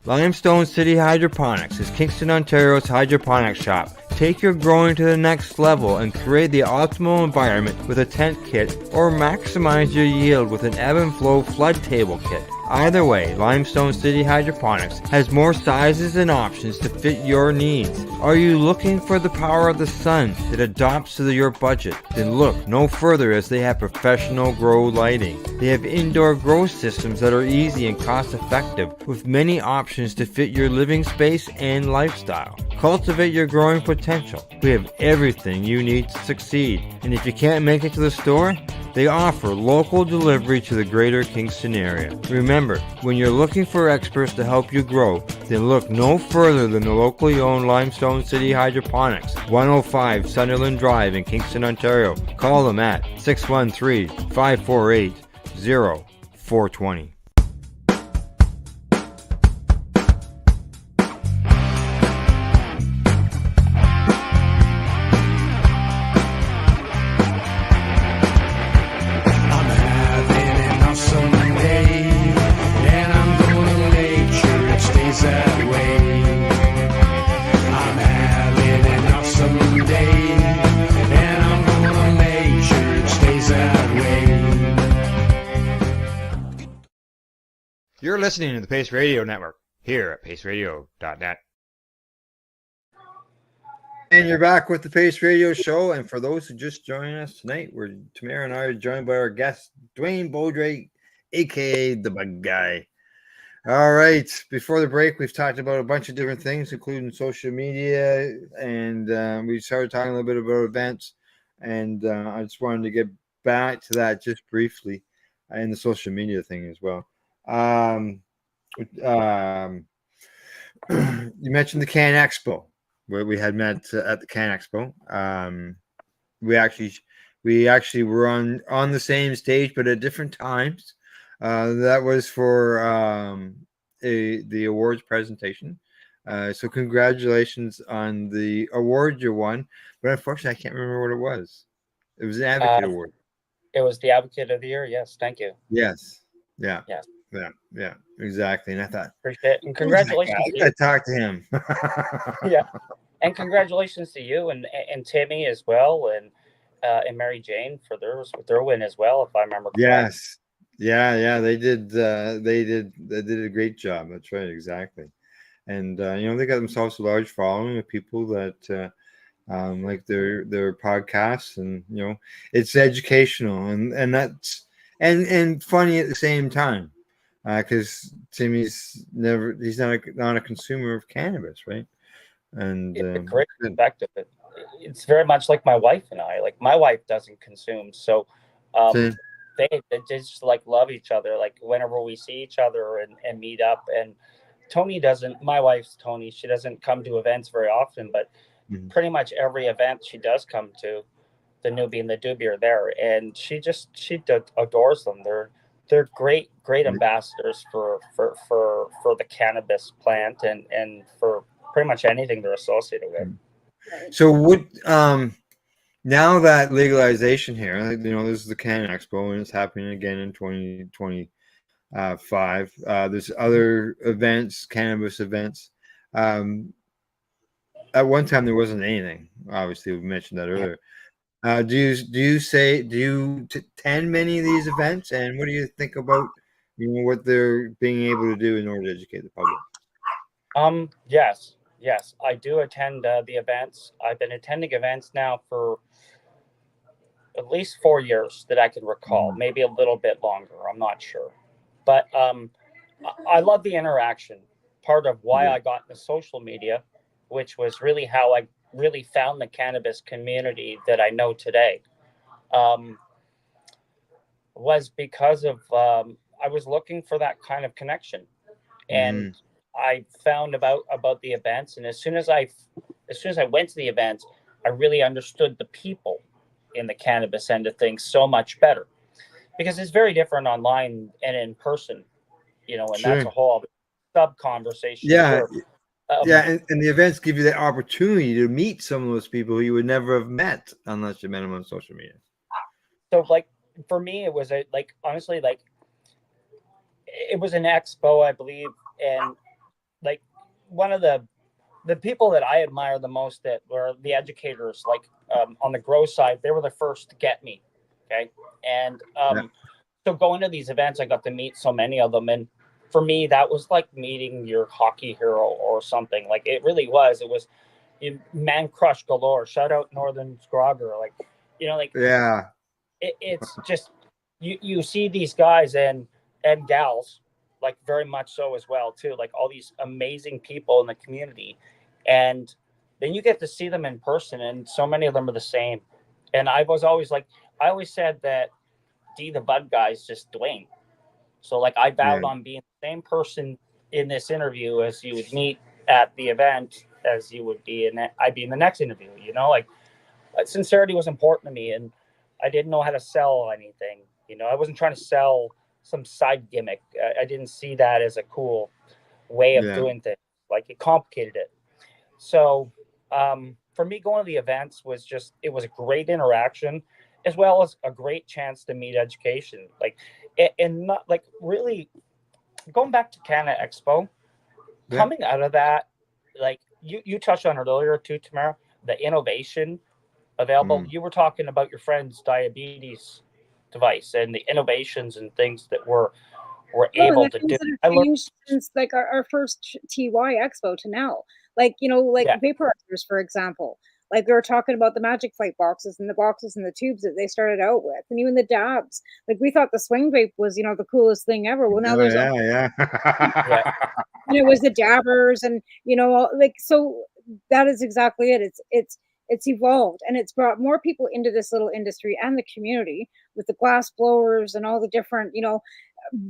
Limestone City Hydroponics is Kingston, Ontario's hydroponics shop. Take your growing to the next level and create the optimal environment with a tent kit, or maximize your yield with an ebb and flow flood table kit. Either way, Limestone City Hydroponics has more sizes and options to fit your needs. Are you looking for the power of the sun that adapts to your budget? Then look no further, as they have professional grow lighting. They have indoor grow systems that are easy and cost effective, with many options to fit your living space and lifestyle. Cultivate your growing potential. We have everything you need to succeed. And if you can't make it to the store, they offer local delivery to the greater Kingston area. Remember, when you're looking for experts to help you grow, then look no further than the locally owned Limestone City Hydroponics, 105 Sunderland Drive in Kingston, Ontario. Call them at 613-548-0420. You're listening to the Pace Radio Network here at paceradio.net. And you're back with the Pace Radio Show. And for those who just joined us tonight, Tamara and I are joined by our guest, Dwayne Boudreau, aka DtheBudGuy. All right. Before the break, we've talked about a bunch of different things, including social media, and we started talking a little bit about events. And I just wanted to get back to that just briefly, and the social media thing as well. You mentioned the Can Expo, where we had met at the Can Expo. We actually were on the same stage, but at different times. That was for the awards presentation. So congratulations on the award you won. But unfortunately, I can't remember what it was. It was an Advocate Award. It was the Advocate of the Year. Yes, thank you. Yes. Yeah. Yes. Yeah. Exactly. And I thought, appreciate it. And congratulations. I talked to him. Yeah. And congratulations to you and Timmy as well, and Mary Jane for their win as well, if I remember correctly. Yes. Yeah. They did a great job. That's right. Exactly. And they got themselves a large following of people that like their podcasts, and it's educational and that's and funny at the same time, because Timmy's he's not a consumer of cannabis, right? And it's a great perspective. It's very much like my wife and I. Like, my wife doesn't consume, so they just like love each other. Like, whenever we see each other and meet up. And Tony doesn't. My wife's Tony. She doesn't come to events very often, but pretty much every event she does come to, the newbie and the doobie are there, and she adores them. They're great ambassadors for the cannabis plant and for pretty much anything they're associated with. So now that legalization here, this is the Can Expo, and it's happening again in 2025. There's other events, cannabis events. At one time, there wasn't anything. Obviously, we mentioned that earlier. Do you attend many of these events, and what do you think about what they're being able to do in order to educate the public? Yes, I do attend the events. I've been attending events now for at least 4 years that I can recall, maybe a little bit longer. I'm not sure, but I love the interaction. Part of why I got into social media, which was really how I really found the cannabis community that I know today, was because of I was looking for that kind of connection, and I found about the events. And as soon as I went to the events, I really understood the people in the cannabis end of things so much better, because it's very different online and in person, and that's a whole sub conversation. And the events give you the opportunity to meet some of those people who you would never have met unless you met them on social media. So, like, for me, it was honestly, it was an expo, I believe, and like, one of the people that I admire the most that were the educators, like, on the grow side, they were the first to get me. Okay. And so going to these events, I got to meet so many of them, and for me, that was like meeting your hockey hero or something. Like, it really was. It was man crush galore. Shout out Northern Scrogger. It's just you see these guys and gals, like, very much so as well too. Like, all these amazing people in the community, and then you get to see them in person, and so many of them are the same. And I always said that DtheBudGuy is just Dwayne. So, like, I vowed on being the same person in this interview as you would meet at the event, as you would be I'd be in the next interview. Like, sincerity was important to me, and I didn't know how to sell anything. I wasn't trying to sell some side gimmick. I didn't see that as a cool way of doing things. Like, it complicated it. So, for me, going to the events was it was a great interaction, as well as a great chance to meet education. Like, and not like really going back to Canada Expo, coming out of that, like you touched on it earlier too, Tamara, the innovation available. You were talking about your friend's diabetes device and the innovations and things that were were able to do. I learned since like our first TY Expo to now, like, you know, like vaporizers, for example. Like we were talking about the Magic Flight boxes and the the tubes that they started out with, and even the dabs. Like we thought the swing vape was, you know, the coolest thing ever. Well, now there's yeah. And it was the dabbers, and you know, like, so that is exactly it. It's evolved, and it's brought more people into this little industry and the community with the glass blowers and all the different, you know,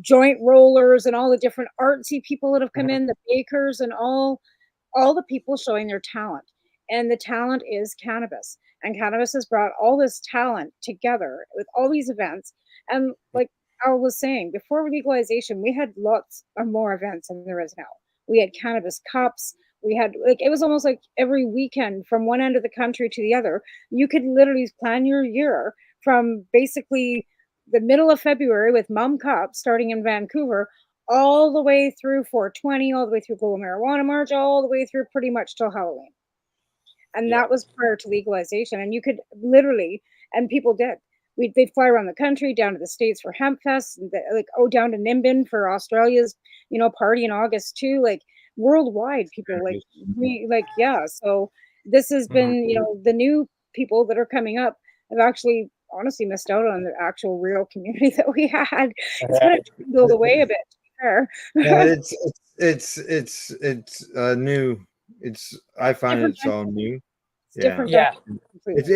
joint rollers and all the different artsy people that have come in, the bakers and all the people showing their talent. And the talent is cannabis. And cannabis has brought all this talent together with all these events. And like Al was saying, before legalization, we had lots of more events than there is now. We had cannabis cups. We had, like, it was almost like every weekend from one end of the country to the other. You could literally plan your year from basically the middle of February with Mum Cup starting in Vancouver all the way through 420, all the way through Global Marijuana March, all the way through pretty much till Halloween. And that was prior to legalization. And you could literally, and people did. They'd fly around the country, down to the States for Hemp Fest, like, down to Nimbin for Australia's, you know, party in August too. Like worldwide, people so this has been, you know, the new people that are coming up have actually honestly missed out on the actual real community that we had. It's kind of dwindled away a bit. It's new. I find it's all new. It's different. It's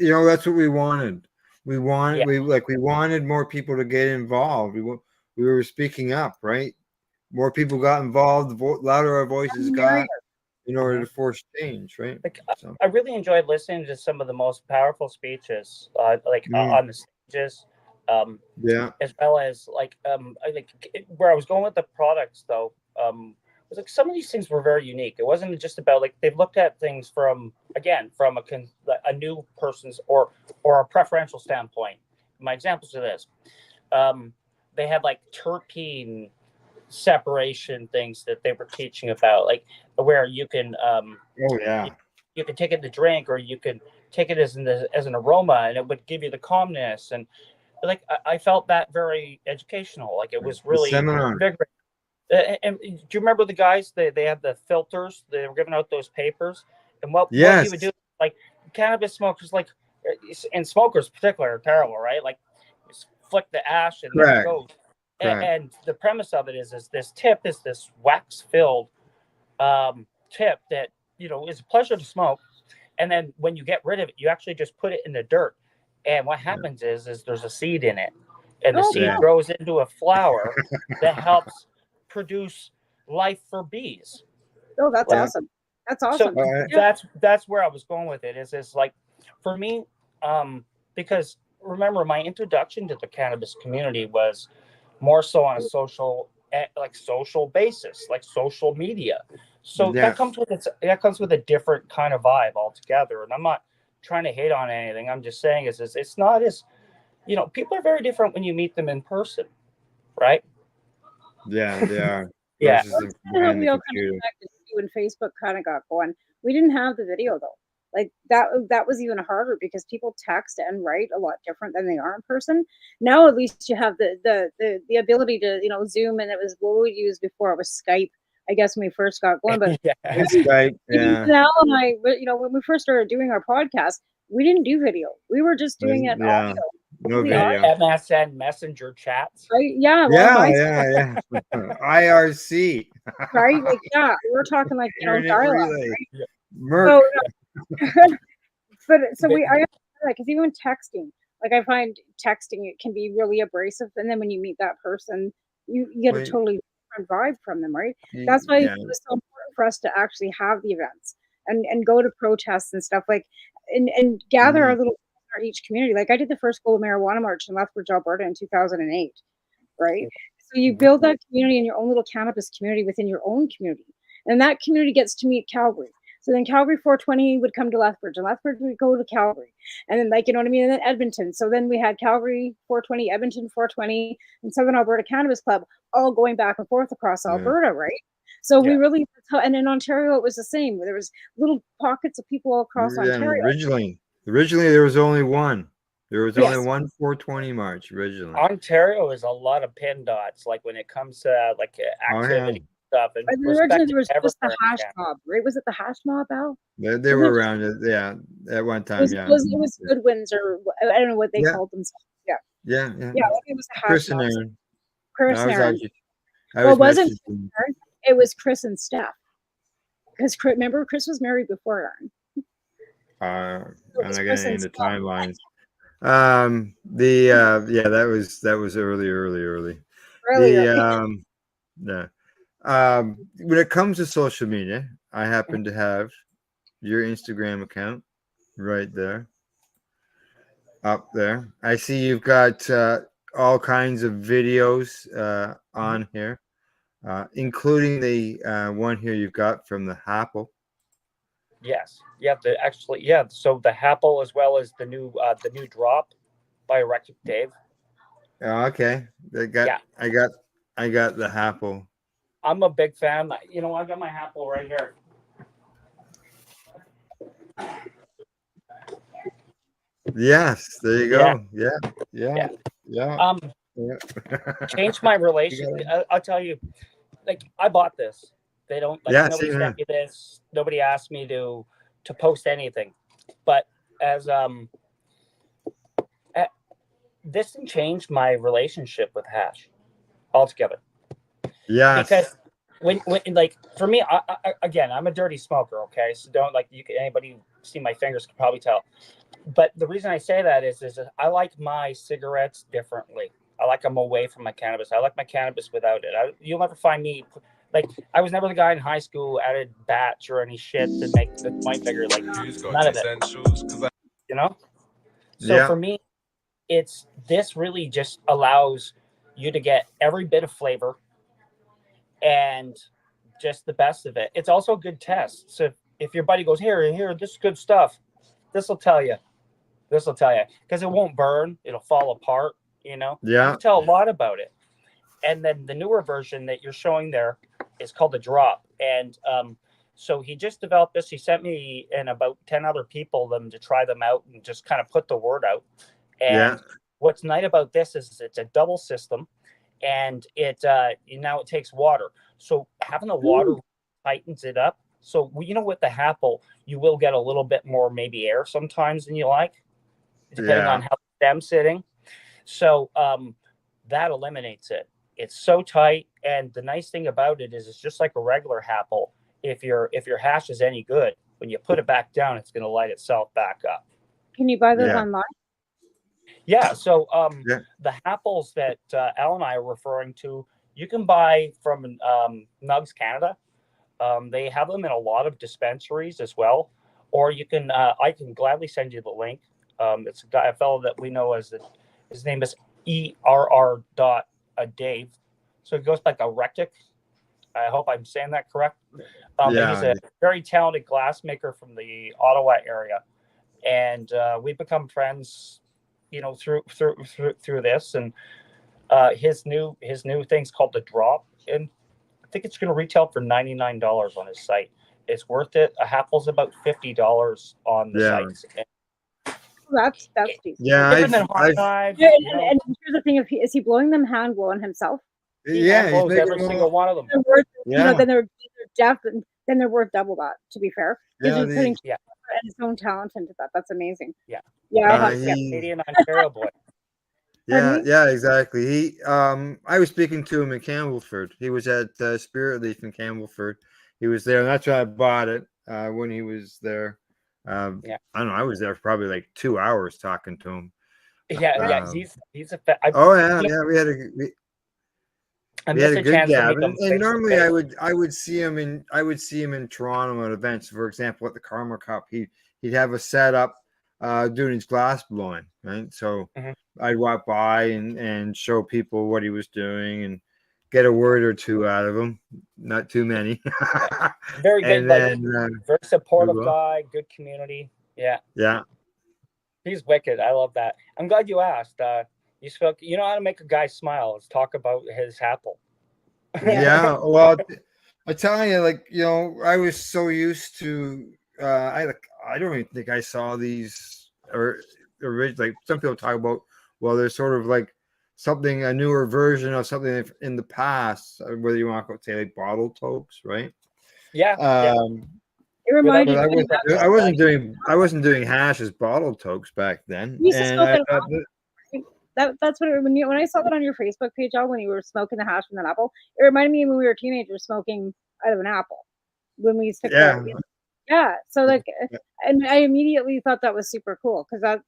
you know, that's what we wanted. We wanted more people to get involved. We were speaking up, right? More people got involved, the louder our voices got in order to force change, right? Like, so. I really enjoyed listening to some of the most powerful speeches, on the stages, as well as I think where I was going with the products, though, was like some of these things were very unique. It wasn't just about like they've looked at things from a new person's or a preferential standpoint. My examples of this, they had like terpene separation things that they were teaching about, like where you can you can take it to drink, or you can take it as an aroma, and it would give you the calmness. And like I felt that very educational. Like it was really vigorous. And do you remember the guys? They had the filters. They were giving out those papers, and what you would do, like cannabis smokers, like, and smokers in particular, are terrible, right? Like just flick the ash and there it goes. And the premise of it is this tip is this wax filled tip that, you know, is a pleasure to smoke, and then when you get rid of it, you actually just put it in the dirt, and what happens is there's a seed in it, and the seed grows into a flower that helps produce life for bees. Oh, that's awesome. That's awesome. So that's where I was going with it. Is like, for me, because remember, my introduction to the cannabis community was more so on a social basis, like social media. So that comes with a different kind of vibe altogether. And I'm not trying to hate on anything. I'm just saying is it's not as, you know, people are very different when you meet them in person, right? Yeah, they are. Yeah. When Facebook kind of got going, we didn't have the video though. Like that was even harder because people text and write a lot different than they are in person. Now at least you have the ability to, you know, Zoom, and it was what we used before. It was Skype, I guess, when we first got going. But Skype, Now and I, you know, when we first started doing our podcast, we didn't do video. We were just doing it audio. No video. MSN Messenger chats. Right? IRC. Right? Like, we're talking like, you know, dialogue. Right? Because even texting, like I find texting, it can be really abrasive, and then when you meet that person, you get a totally different vibe from them, right? That's why it was so important for us to actually have the events and go to protests and stuff, like, and gather our little each community. Like I did the first Global Marijuana March in Lethbridge, Alberta in 2008, right? So you build that community in your own little cannabis community within your own community, and that community gets to meet Calgary. So then Calgary 420 would come to Lethbridge, and Lethbridge would go to Calgary, and then, like, you know what I mean, and then Edmonton. So then we had Calgary 420, Edmonton 420, and Southern Alberta Cannabis Club all going back and forth across Alberta, right? So we really, and in Ontario it was the same. There was little pockets of people all across Ontario. Originally there was only one. There was only one 420 march originally. Ontario is a lot of pin dots, like when it comes to like activity stuff. And originally there was just the hash mob, right? Was it the hash mob, Al? They were around it, at one time. It was Goodwins, or I don't know what they called themselves. Yeah. I think it was a hash Chris mob. and Aaron. Chris and Aaron. It wasn't Aaron, it was Chris and Steph. Because remember, Chris was married before Aaron. I'm not getting into timelines. That was early. When it comes to social media, I happen to have your Instagram account right there, up there. I see you've got all kinds of videos on here, including the one here you've got from the Apple. Yes. So the Apple, as well as the new drop by Erectric Dave. Oh, okay. I got the Apple. I'm a big fan. You know, I got my Apple right here. Yes, there you go. Yeah. Changed my relationship. I'll tell you, like, I bought this. They don't, like, nobody sent me this. Nobody asked me to post anything. But as this changed my relationship with hash altogether. Yeah. Because when like, for me, again, I'm a dirty smoker. Okay, so don't, like, anybody see my fingers can probably tell. But the reason I say that is I like my cigarettes differently. I like them away from my cannabis. I like my cannabis without it. You'll never find me, like, I was never the guy in high school added batch or any shit to make the point figure. Like, none of it. You know? So for me, this really just allows you to get every bit of flavor and just the best of it. It's also a good test. So if your buddy goes, here, this is good stuff, this will tell you. Because it won't burn. It'll fall apart, you know? Yeah. You can tell a lot about it. And then the newer version that you're showing there is called the Drop. And so he just developed this. He sent me and about 10 other people them to try them out and just kind of put the word out. And what's nice about this is it's a double system, and it takes water. So having the water tightens it up. So, you know, with the Apple, you will get a little bit more maybe air sometimes than you like, depending on how the stem's sitting. So that eliminates it. It's so tight, and the nice thing about it is it's just like a regular Apple. If your hash is any good, when you put it back down, it's going to light itself back up. Can you buy those online? Yeah. So the apples that Al and I are referring to, you can buy from Nugs Canada. They have them in a lot of dispensaries as well, or you can. I can gladly send you the link. It's a fellow that we know as his name is ERR.Dave. So it goes like a rectic. I hope I'm saying that correct. He's a very talented glass maker from the Ottawa area, and we've become friends, you know, through this. And his new thing's called the Drop, and I think it's going to retail for $99 on his site. It's worth it. A Apple's about $50 on the sites. That's decent. Yeah, and here's the thing: is he blowing them hand blowing himself? He's every single one of them. Then they're deaf, and then they're worth double that. To be fair, he's putting his own talent into that. That's amazing. Canadian Ontario boy. Yeah, exactly. He, I was speaking to him in Campbellford. He was at Spirit Leaf in Campbellford. He was there, and that's why I bought it when he was there. I don't know. I was there for probably like 2 hours talking to him. He's a. We had a good gab, and normally I would see him in Toronto at events. For example, at the Karma Cup, he'd have a setup doing his glass blowing, right? So I'd walk by and show people what he was doing and get a word or two out of him. Not too many. Very good, very supportive guy, good community. Yeah. He's wicked. I love that. I'm glad you asked. You know how to make a guy smile. Let's talk about his Apple. Yeah, well, I tell you, like, you know, I was so used to I don't even think I saw these, or like some people talk about, well, there's sort of like something, a newer version of something in the past, whether you want to say like bottle tokes, right? Yeah. It reminded me. I wasn't doing hash as bottle tokes back then. You used to smoke it. That's what when I saw that on your Facebook page, Al, when you were smoking the hash from an apple, it reminded me when we were teenagers smoking out of an apple. When we used to so like, and I immediately thought that was super cool because that's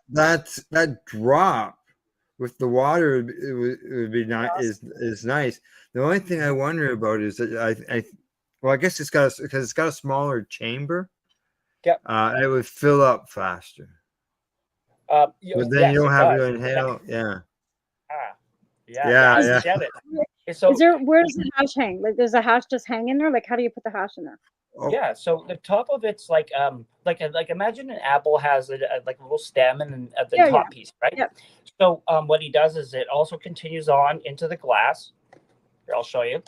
that drop with the water it would be nice is nice. The only thing I wonder about is that I guess it's got a smaller chamber. Yep. It would fill up faster. But then you don't have to inhale. Yeah. So where does the hash hang? Like, does the hash just hang in there? Like, how do you put the hash in there? Yeah, so the top of it's like imagine an apple has like a little stem and at the top piece, right? Yeah. So what he does is it also continues on into the glass. Here, I'll show you.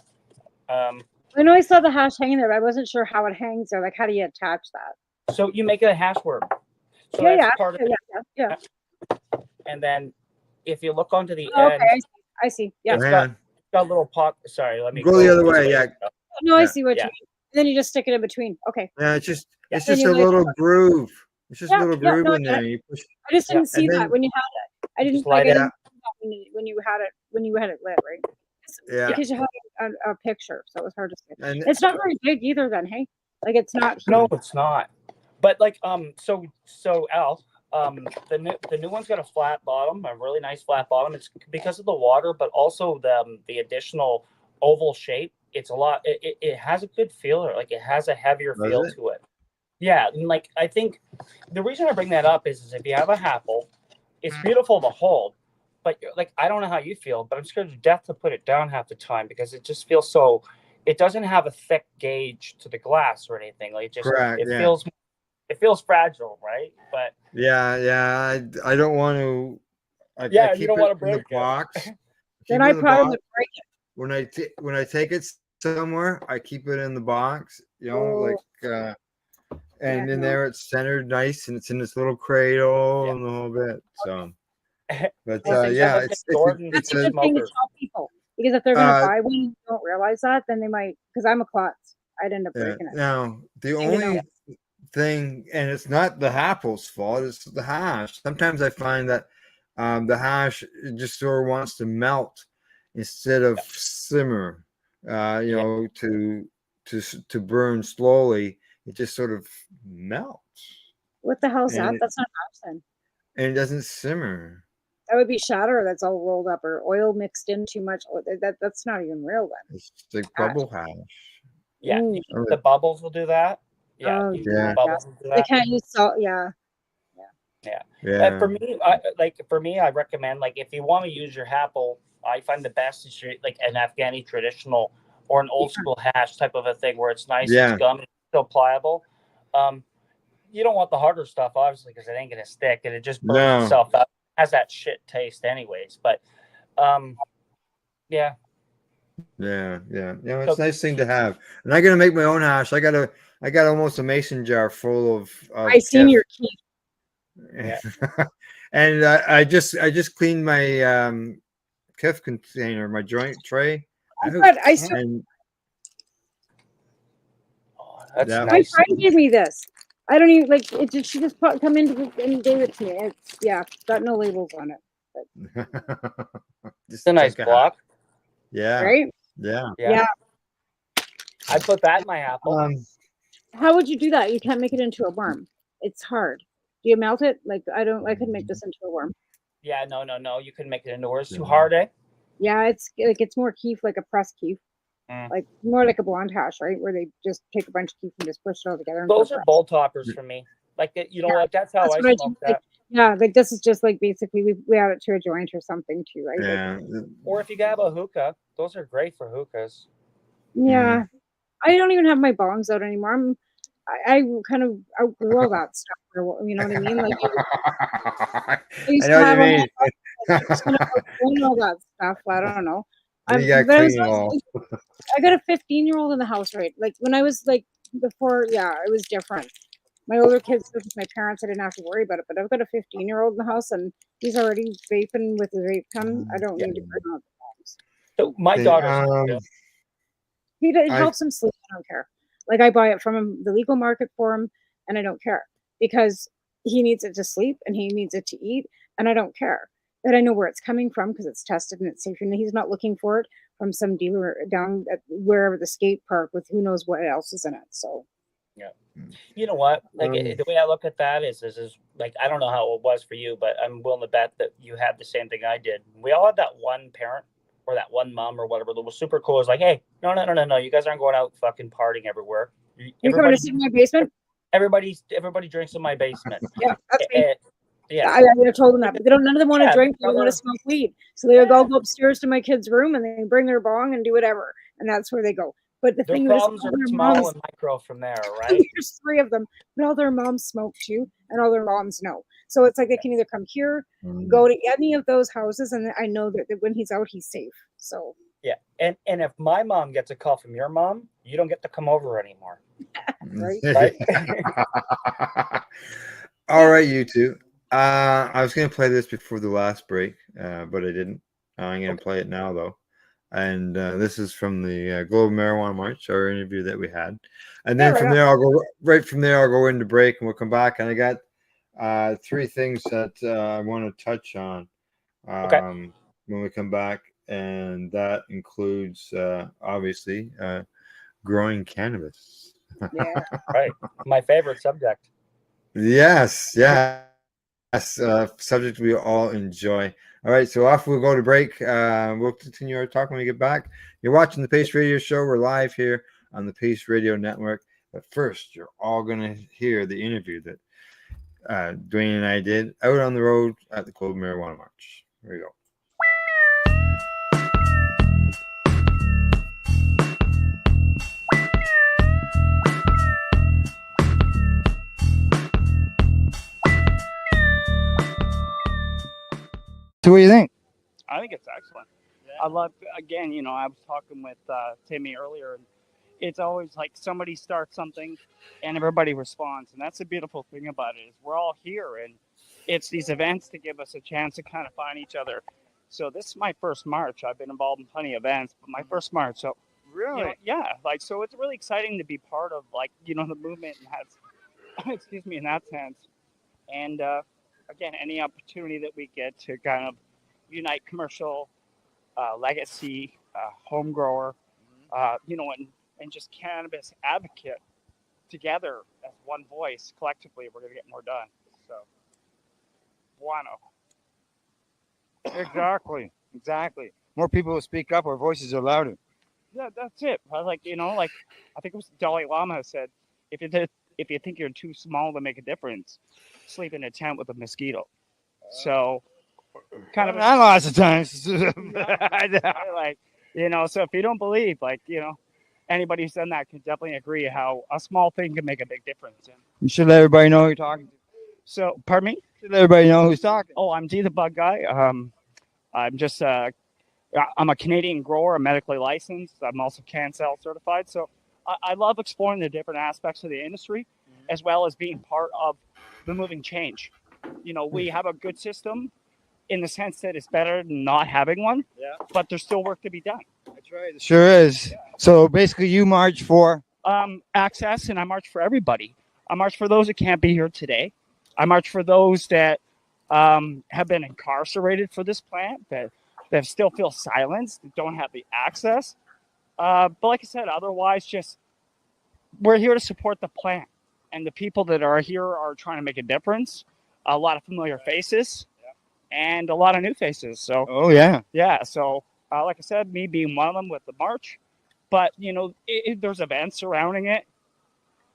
I know I saw the hash hanging there, but I wasn't sure how it hangs there. Like, how do you attach that? So you make a hash worm. So that's part of it. And then if you look onto the end, I see. Yeah, it's got a little pot. Sorry, let me go the other way. Yeah. No, I see what you mean. And then you just stick it in between. Okay. Yeah, it's just a little groove. It's just a little groove in there. You push. I just didn't see that when you had it. I didn't like it when you had it lit, right? Yeah. Because you had a picture, so it was hard to see. And it's not very big either. Then, hey, like it's not. No, it's not. But like so Al, the new one's got a flat bottom, a really nice flat bottom. It's because of the water, but also the additional oval shape. It's a lot. It has a good feel. Like it has a heavier feel to it. Yeah, and like I think the reason I bring that up is if you have a apple, it's beautiful to hold, but like I don't know how you feel, but I'm scared to death to put it down half the time because it just feels so. It doesn't have a thick gauge to the glass or anything. Like it feels fragile, right? But I don't want to. You don't want to break the box. Then I probably would break it. When I take it somewhere, I keep it in the box, and in there it's centered nice and it's in this little cradle and the whole bit. So, but it's a good thing to tell people because if they're gonna buy one, and don't realize that, then they might. Because I'm a klutz, I'd end up breaking it. Now the only thing, and it's not the apple's fault; it's the hash. Sometimes I find that the hash just sort of wants to melt instead of simmer. To burn slowly, it just sort of melts. What the hell's that? That's not hash then. And it doesn't simmer. That would be shatter that's all rolled up or oil mixed in too much. That's not even real then. It's like bubble hash. Yeah, the bubbles will do that. Yeah, bubbles will do that. They can't use salt. Yeah. And for me, I recommend like if you want to use your apple, I find the best is like an Afghani traditional or an old school hash type of a thing where it's nice, it's gum, it's still pliable. You don't want the harder stuff, obviously, because it ain't gonna stick and it just burns itself up. It has that shit taste, anyways. But it's a nice thing to have. And I gotta make my own hash. I got almost a mason jar full of. I seen your key. Yeah. And I just cleaned my Kef container, my joint tray. That's My nice. friend gave me this. I don't even like it. She just come in and gave it to me. It's got no labels on it. It's a nice block. Yeah. Right. Yeah. I put that in my apple. How would you do that? You can't make it into a worm. It's hard. Do you melt it? Like I could make this into a worm. Yeah, no. You couldn't make it into worms. Too hard, eh? Yeah, it's more keef, like a pressed keef. Like more like a blonde hash, right? Where they just take a bunch of keef and just push it all together. Those are bowl toppers for me. Like like that's how I smoke that. Like this is just like basically we add it to a joint or something too, right? Yeah. Or if you have a hookah, those are great for hookahs. Yeah, I don't even have my bongs out anymore. I kind of outgrew all that stuff. You know what I mean? Like I know what you mean. All that stuff. I don't know. I got a 15-year-old in the house, right? Like when I was like before, it was different. My older kids live with my parents. I didn't have to worry about it, but I've got a 15-year-old in the house, and he's already vaping with his vape pen. I don't need to bring out the bombs. So my daughter's it helps him sleep. I don't care. Like, I buy it from him, the legal market for him, and I don't care because he needs it to sleep and he needs it to eat, and I don't care. That I know where it's coming from because it's tested and it's safe, and he's not looking for it from some dealer down at wherever the skate park with who knows what else is in it. So. Yeah. You know what? Like the way I look at that is like, I don't know how it was for you, but I'm willing to bet that you had the same thing I did. We all had that one parent or that one mom or whatever that was super cool. It's like, hey, no. You guys aren't going out fucking partying everywhere. You're going to sit in my basement? Everybody drinks in my basement. Yeah, that's me. Yeah, I told them that, but none of them want to drink. They want to smoke weed, so they go upstairs to my kid's room and they bring their bong and do whatever, and that's where they go. But the their thing problems is, are small and micro from there, right? There's 3 of them, but all their moms smoke too, and all their moms know. So it's like they can either come here, go to any of those houses, and I know that when he's out, he's safe. So yeah, and if my mom gets a call from your mom, you don't get to come over anymore. Right? All right, you two. I was going to play this before the last break, but I didn't. I'm going to play it now, though. And this is from the Global Marijuana March, our interview that we had. And then from there, I'll go into break, and we'll come back. And I got 3 things that I want to touch on when we come back. And that includes, obviously, growing cannabis. Yeah, right. My favorite subject. Yes. Subject we all enjoy. All right, so off we'll go to break. We'll continue our talk when we get back. You're watching the Pace Radio Show. We're live here on the Pace Radio Network. But first, you're all going to hear the interview that Dwayne and I did out on the road at the Global Marijuana March. Here we go. So what do you think? I think it's excellent. I love, again, I was talking with Timmy earlier, and it's always like somebody starts something and everybody responds. And that's the beautiful thing about it is we're all here, and it's these events to give us a chance to kind of find each other. So this is my first March. I've been involved in plenty of events, but my first March. So really, so it's really exciting to be part of the movement and have, in that sense. And again, any opportunity that we get to kind of unite commercial, legacy, home grower, and just cannabis advocate together as one voice, collectively, we're going to get more done. So, bueno. Exactly. More people will speak up, our voices are louder. Yeah, that's it. I think it was Dalai Lama said, if you think you're too small to make a difference, sleep in a tent with a mosquito. So, kind of lots of times. So if you don't believe, anybody who's done that can definitely agree how a small thing can make a big difference. You should let everybody know who you're talking to. So, pardon me? Should let everybody know who's talking. Oh, I'm DtheBudGuy. I'm just I'm a Canadian grower. I'm medically licensed. I'm also CanCell certified. So I love exploring the different aspects of the industry, as well as being part of the moving change. We have a good system in the sense that it's better than not having one, but there's still work to be done. That's right. It sure is. Yeah. So basically you march for? Access, and I march for everybody. I march for those that can't be here today. I march for those that have been incarcerated for this plant, that still feel silenced, that don't have the access. But like I said, otherwise, we're here to support the plant. And the people that are here are trying to make a difference. A lot of familiar faces and a lot of new faces. So, yeah. So, like I said, me being one of them with the march. But, there's events surrounding it.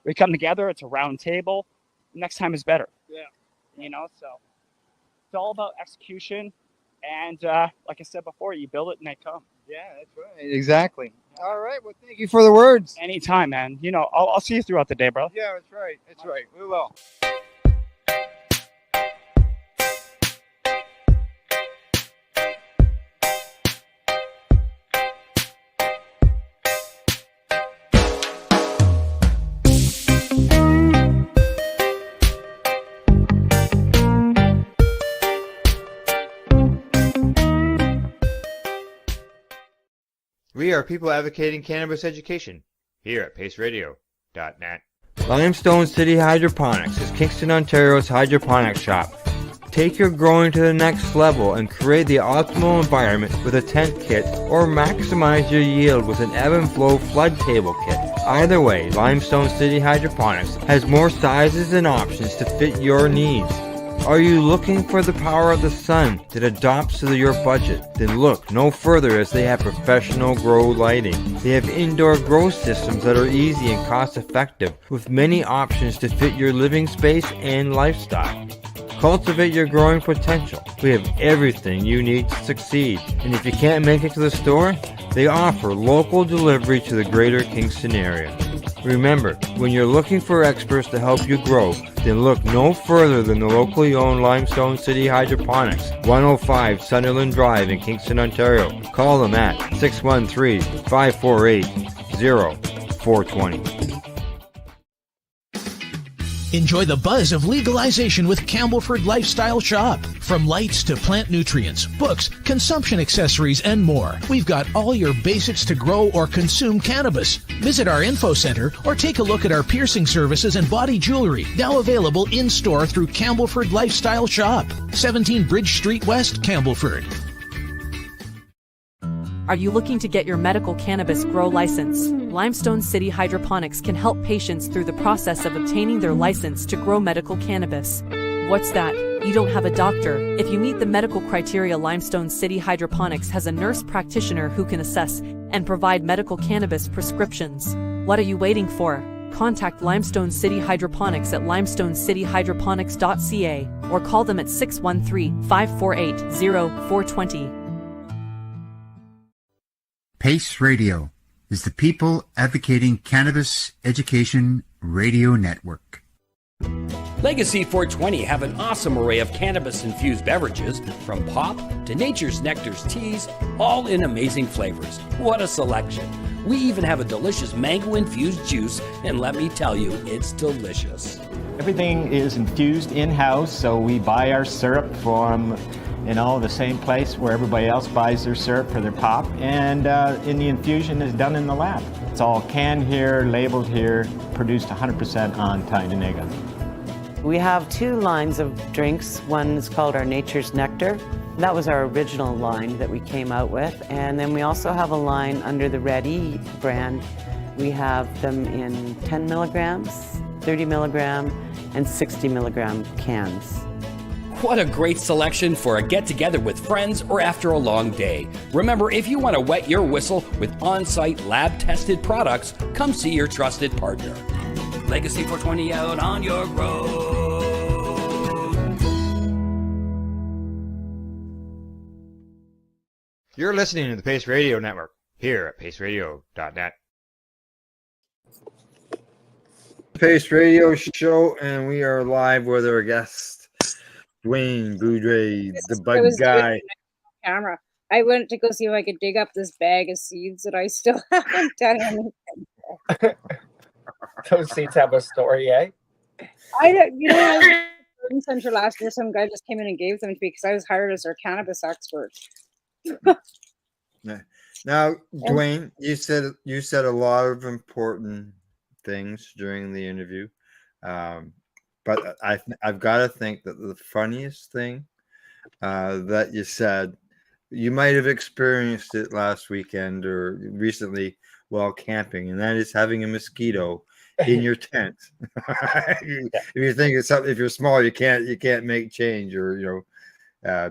We come together. It's a round table. Next time is better. Yeah. So it's all about execution. And like I said before, you build it and they come. Yeah, that's right. Exactly. All right. Well, thank you for the words. Anytime, man. I'll see you throughout the day, bro. Yeah, that's right. That's right. We will. We are people advocating cannabis education here at paceradio.net. Limestone City Hydroponics is Kingston, Ontario's hydroponics shop. Take your growing to the next level and create the optimal environment with a tent kit, or maximize your yield with an ebb and flow flood table kit. Either way, Limestone City Hydroponics has more sizes and options to fit your needs. Are you looking for the power of the sun that adapts to your budget? Then look no further, as they have professional grow lighting. They have indoor grow systems that are easy and cost effective, with many options to fit your living space and lifestyle. Cultivate your growing potential. We have everything you need to succeed. And if you can't make it to the store, they offer local delivery to the greater Kingston area. Remember, when you're looking for experts to help you grow, then look no further than the locally owned Limestone City Hydroponics, 105 Sunderland Drive in Kingston, Ontario. Call them at 613-548-0420. Enjoy the buzz of legalization with Campbellford Lifestyle Shop. From lights to plant nutrients, books, consumption accessories, and more, we've got all your basics to grow or consume cannabis. Visit our info center or take a look at our piercing services and body jewelry, now available in-store through Campbellford Lifestyle Shop, 17 Bridge Street West, Campbellford. Are you looking to get your medical cannabis grow license? Limestone City Hydroponics can help patients through the process of obtaining their license to grow medical cannabis. What's that? You don't have a doctor. If you meet the medical criteria, Limestone City Hydroponics has a nurse practitioner who can assess and provide medical cannabis prescriptions. What are you waiting for? Contact Limestone City Hydroponics at limestonecityhydroponics.ca or call them at 613-548-0420. Pace Radio is the people advocating cannabis education radio network. Legacy 420 have an awesome array of cannabis-infused beverages, from pop to Nature's Nectar's teas, all in amazing flavors. What a selection! We even have a delicious mango-infused juice, and let me tell you, it's delicious. Everything is infused in-house, so we buy our syrup from the same place where everybody else buys their syrup for their pop, and the infusion is done in the lab. It's all canned here, labeled here, produced 100% on Tyndonega. We have two lines of drinks. One is called our Nature's Nectar. That was our original line that we came out with, and then we also have a line under the Ready brand. We have them in 10 milligrams, 30 milligram, and 60 milligram cans. What a great selection for a get-together with friends or after a long day. Remember, if you want to wet your whistle with on-site lab-tested products, come see your trusted partner. Legacy 420 out on your road. You're listening to the Pace Radio Network here at paceradio.net. Pace Radio Show, and we are live with our guest, Dwayne Boudreau, the bug guy. Camera. I went to go see if I could dig up this bag of seeds that I still haven't done anything. Those seeds have a story, eh? I don't. I was in Garden Center last year. Some guy just came in and gave them to me because I was hired as their cannabis expert. Now, Dwayne, you said a lot of important things during the interview. But I've got to think that the funniest thing that you said, you might have experienced it last weekend or recently while camping, and that is having a mosquito in your tent. If you think it's something, if you're small, you can't make change or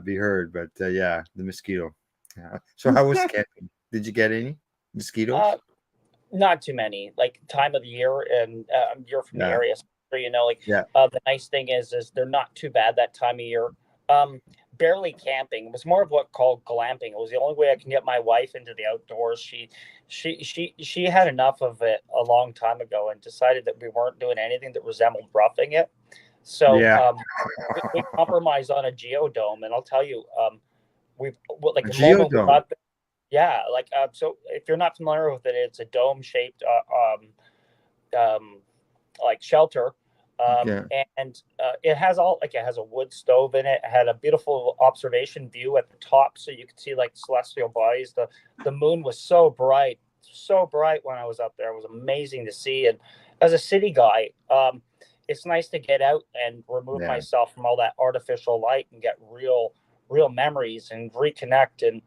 be heard. But the mosquito. So how was camping? Did you get any mosquitoes? Not too many. Like time of the year, and you're from the area. The nice thing is they're not too bad that time of year. Barely camping. It was more of what called glamping. It was the only way I can get my wife into the outdoors. She had enough of it a long time ago and decided that we weren't doing anything that resembled roughing it. So we compromised on a geodome, and I'll tell you, we've like a geodome. So if you're not familiar with it, it's a dome-shaped like shelter And it has it has a wood stove in it. It had a beautiful observation view at the top, so you could see like celestial bodies. The moon was so bright when I was up there. It was amazing to see. And as a city guy, it's nice to get out and remove myself from all that artificial light and get real memories and reconnect. And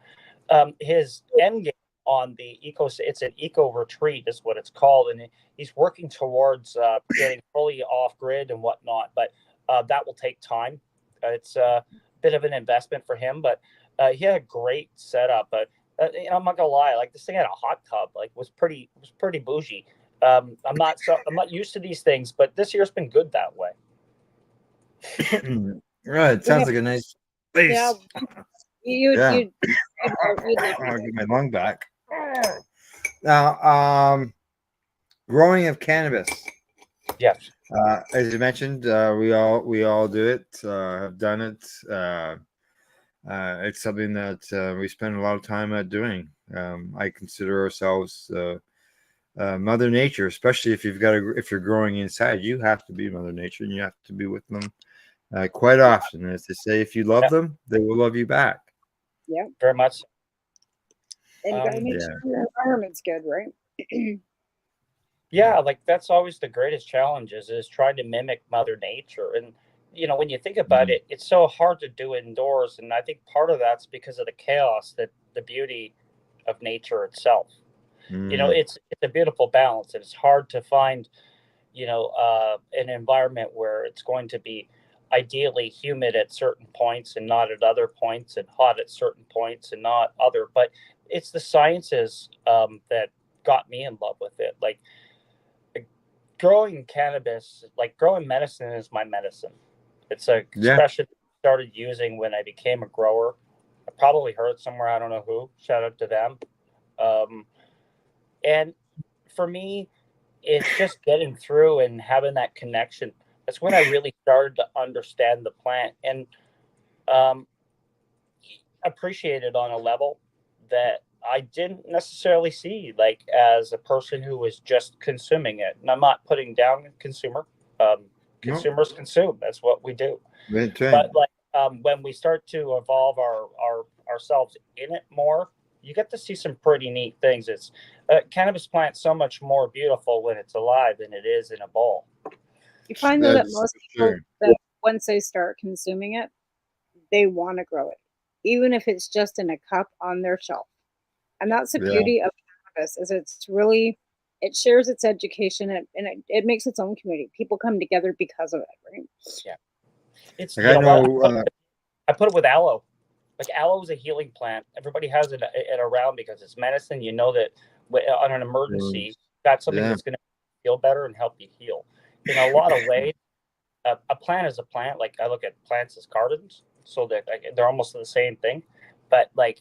his end game on the it's an eco retreat is what it's called, and he's working towards getting fully off grid and whatnot, but that will take time. It's a bit of an investment for him, but he had a great setup. But I'm not gonna lie, like this thing had a hot tub, like was pretty bougie. I'm not used to these things, but this year's been good that way. Right, sounds like a nice place. Yeah, you'd I'll get my lung back. Now, growing of cannabis. Yes. As you mentioned, we all do it. Have done it. It's something that we spend a lot of time at doing. I consider ourselves Mother Nature, especially if if you're growing inside. You have to be Mother Nature, and you have to be with them quite often. As they say, if you love them, they will love you back. Yeah, very much. And you gotta make sure your environment's good, right? Yeah, like that's always the greatest challenge is trying to mimic Mother Nature. And when you think about it, it's so hard to do indoors. And I think part of that's because of the chaos, that the beauty of nature itself. It's a beautiful balance, and it's hard to find an environment where it's going to be ideally humid at certain points and not at other points, and hot at certain points and not other. But it's the sciences that got me in love with it. Like growing cannabis, like growing medicine is my medicine. It's a expression I started using when I became a grower. I probably heard somewhere, I don't know who, shout out to them. And for me, it's just getting through and having that connection. That's when I really started to understand the plant and appreciate it on a level that I didn't necessarily see, like as a person who was just consuming it. And I'm not putting down consumer. Consumers consume. That's what we do. Right. But like when we start to evolve ourselves in it more, you get to see some pretty neat things. It's cannabis plant's so much more beautiful when it's alive than it is in a bowl. You find though that most people, that once they start consuming it, they want to grow it, even if it's just in a cup on their shelf. And that's the beauty of cannabis, is it shares its education, and it makes its own community. People come together because of it, right? Yeah. It's like I put it with aloe. Like aloe is a healing plant. Everybody has it around because it's medicine. You know that on an emergency, that's something that's going to feel better and help you heal. In a lot of ways, a plant is a plant. Like I look at plants as gardens, so that they're almost the same thing. But like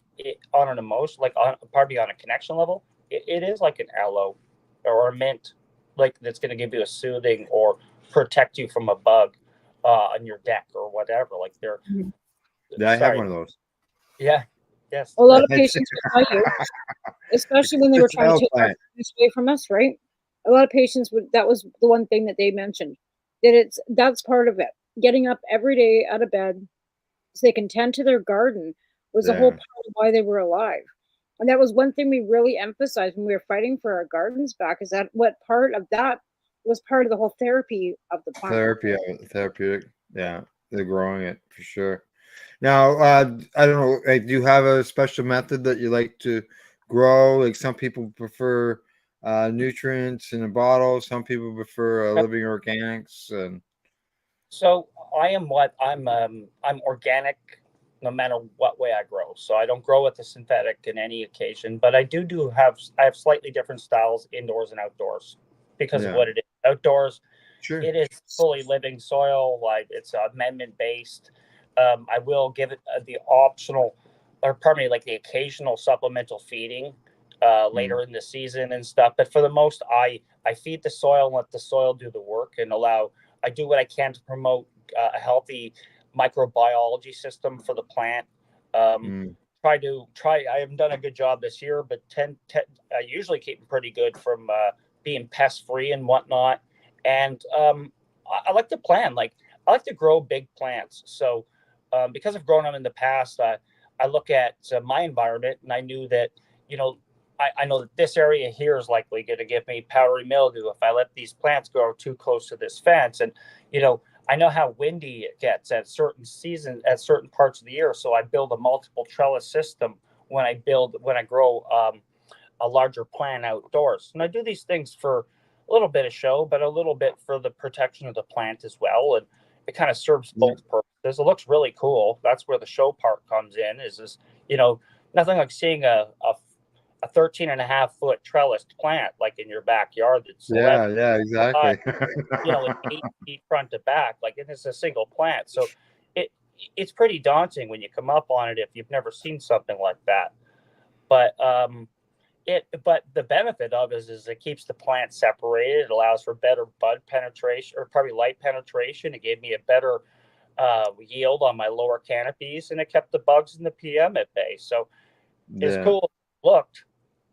on an emotion, like on a connection level, it is like an aloe or a mint, like that's going to give you a soothing or protect you from a bug on your deck or whatever. Like they're. I have one of those. Yeah. Yes. A lot of patients will tell you, especially when they were trying to take this away from us, right? A lot of patients that was the one thing that they mentioned, that that's part of it. Getting up every day out of bed so they can tend to their garden was a whole part of why they were alive. And that was one thing we really emphasized when we were fighting for our gardens back, is that what part of that was part of the whole therapy of the plant. Therapeutic. Yeah, they're growing it for sure. Now, I don't know, do you have a special method that you like to grow? Like some people prefer nutrients in a bottle. Some people prefer living organics. And so I'm organic no matter what way I grow. So I don't grow with the synthetic in any occasion, but I have slightly different styles indoors and outdoors because of what it is. Outdoors, it is fully living soil. Like it's amendment based. I will give it the occasional supplemental feeding later in the season and stuff. But for the most, I feed the soil and let the soil do the work, and I do what I can to promote a healthy microbiology system for the plant. I haven't done a good job this year, but I usually keep them pretty good from being pest free and whatnot. And I like to plan. Like I like to grow big plants. So because I've grown them in the past, I look at my environment, and I knew that, I know that this area here is likely going to give me powdery mildew if I let these plants grow too close to this fence. And, I know how windy it gets at certain seasons, at certain parts of the year. So I build a multiple trellis system when I grow a larger plant outdoors. And I do these things for a little bit of show, but a little bit for the protection of the plant as well. And it kind of serves both purposes. It looks really cool. That's where the show part comes in, is nothing like seeing a 13.5-foot trellised plant like in your backyard. That's exactly. Like 8 feet front to back, like it's a single plant. So it's pretty daunting when you come up on it if you've never seen something like that. But the benefit of it is it keeps the plant separated. It allows for better bud penetration, or probably light penetration. It gave me a better yield on my lower canopies, and it kept the bugs and the PM at bay. So as cool as it looked,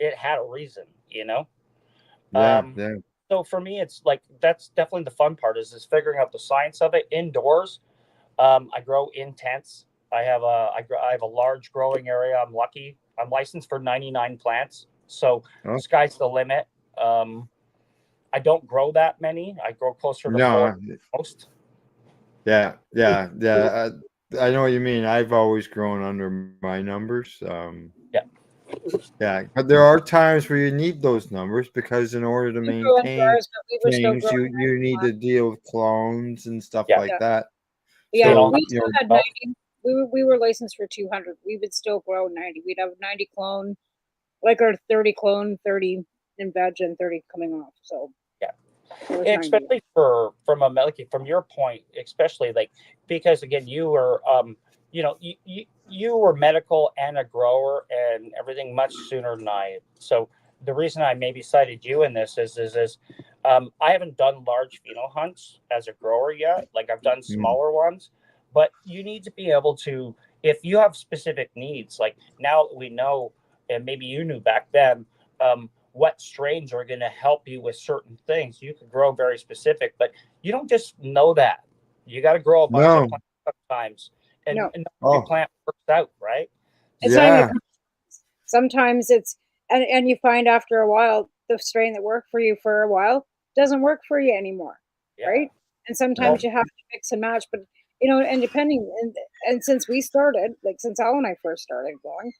it had a reason, So for me, it's like, that's definitely the fun part, is figuring out the science of it. Indoors, I grow in tents. I have a large growing area. I'm lucky. I'm licensed for 99 plants. So sky's the limit. I don't grow that many. I grow closer to 4 most. Yeah. I know what you mean. I've always grown under my numbers. Yeah, but there are times where you need those numbers, because in order to maintain things, you need to deal with clones and stuff like that. Yeah, so, we still had 90. We were licensed for 200. We would still grow 90. We'd have 90 clone, like our 30 clone, 30 in veg, and 30 coming off. So especially from your point, especially like, because again, you were you were medical and a grower and everything much sooner than I. So the reason I maybe cited you in this is I haven't done large pheno hunts as a grower yet. Like I've done smaller ones, but you need to be able to, if you have specific needs, like now we know, and maybe you knew back then, what strains are going to help you with certain things. You can grow very specific, but you don't just know that. You got to grow a bunch of plants sometimes. And every plant works out, right? Sometimes it's, and you find after a while, the strain that worked for you for a while doesn't work for you anymore, right? And sometimes you have to mix and match, but and depending, and since we started, like since Al and I first started growing,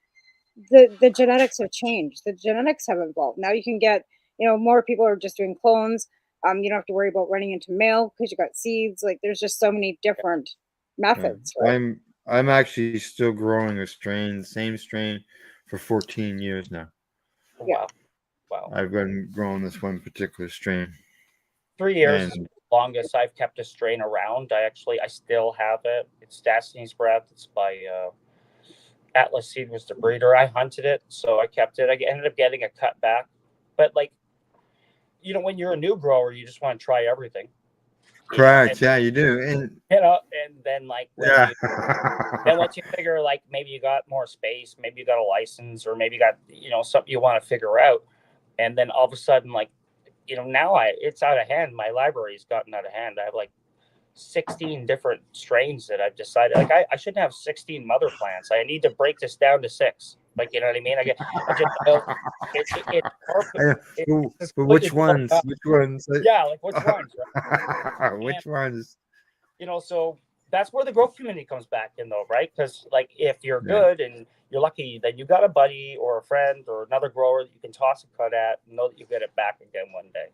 the genetics have changed. The genetics have evolved. Now you can get, more people are just doing clones. You don't have to worry about running into male because you got seeds. Like there's just so many different methods. Right? I'm actually still growing the same strain for 14 years now. Wow. I've been growing this one particular strain. 3 years is the longest I've kept a strain around. I still have it. It's Destiny's Breath. It's by Atlas Seed was the breeder. I hunted it, so I kept it. I ended up getting a cut back. But when you're a new grower, you just want to try everything. Correct. You do. And then then once you figure maybe you got more space, maybe you got a license, or maybe you got something you want to figure out, and then all of a sudden now it's out of hand. My library's gotten out of hand. I have 16 different strains that I've decided I shouldn't have 16 mother plants. I need to break this down to 6. You know what I mean? Which ones? Yeah, which ones? Right? Which ones? So that's where the growth community comes back in, though, right? Because if you're good and you're lucky, then you got a buddy or a friend or another grower that you can toss a cut at and know that you get it back again one day.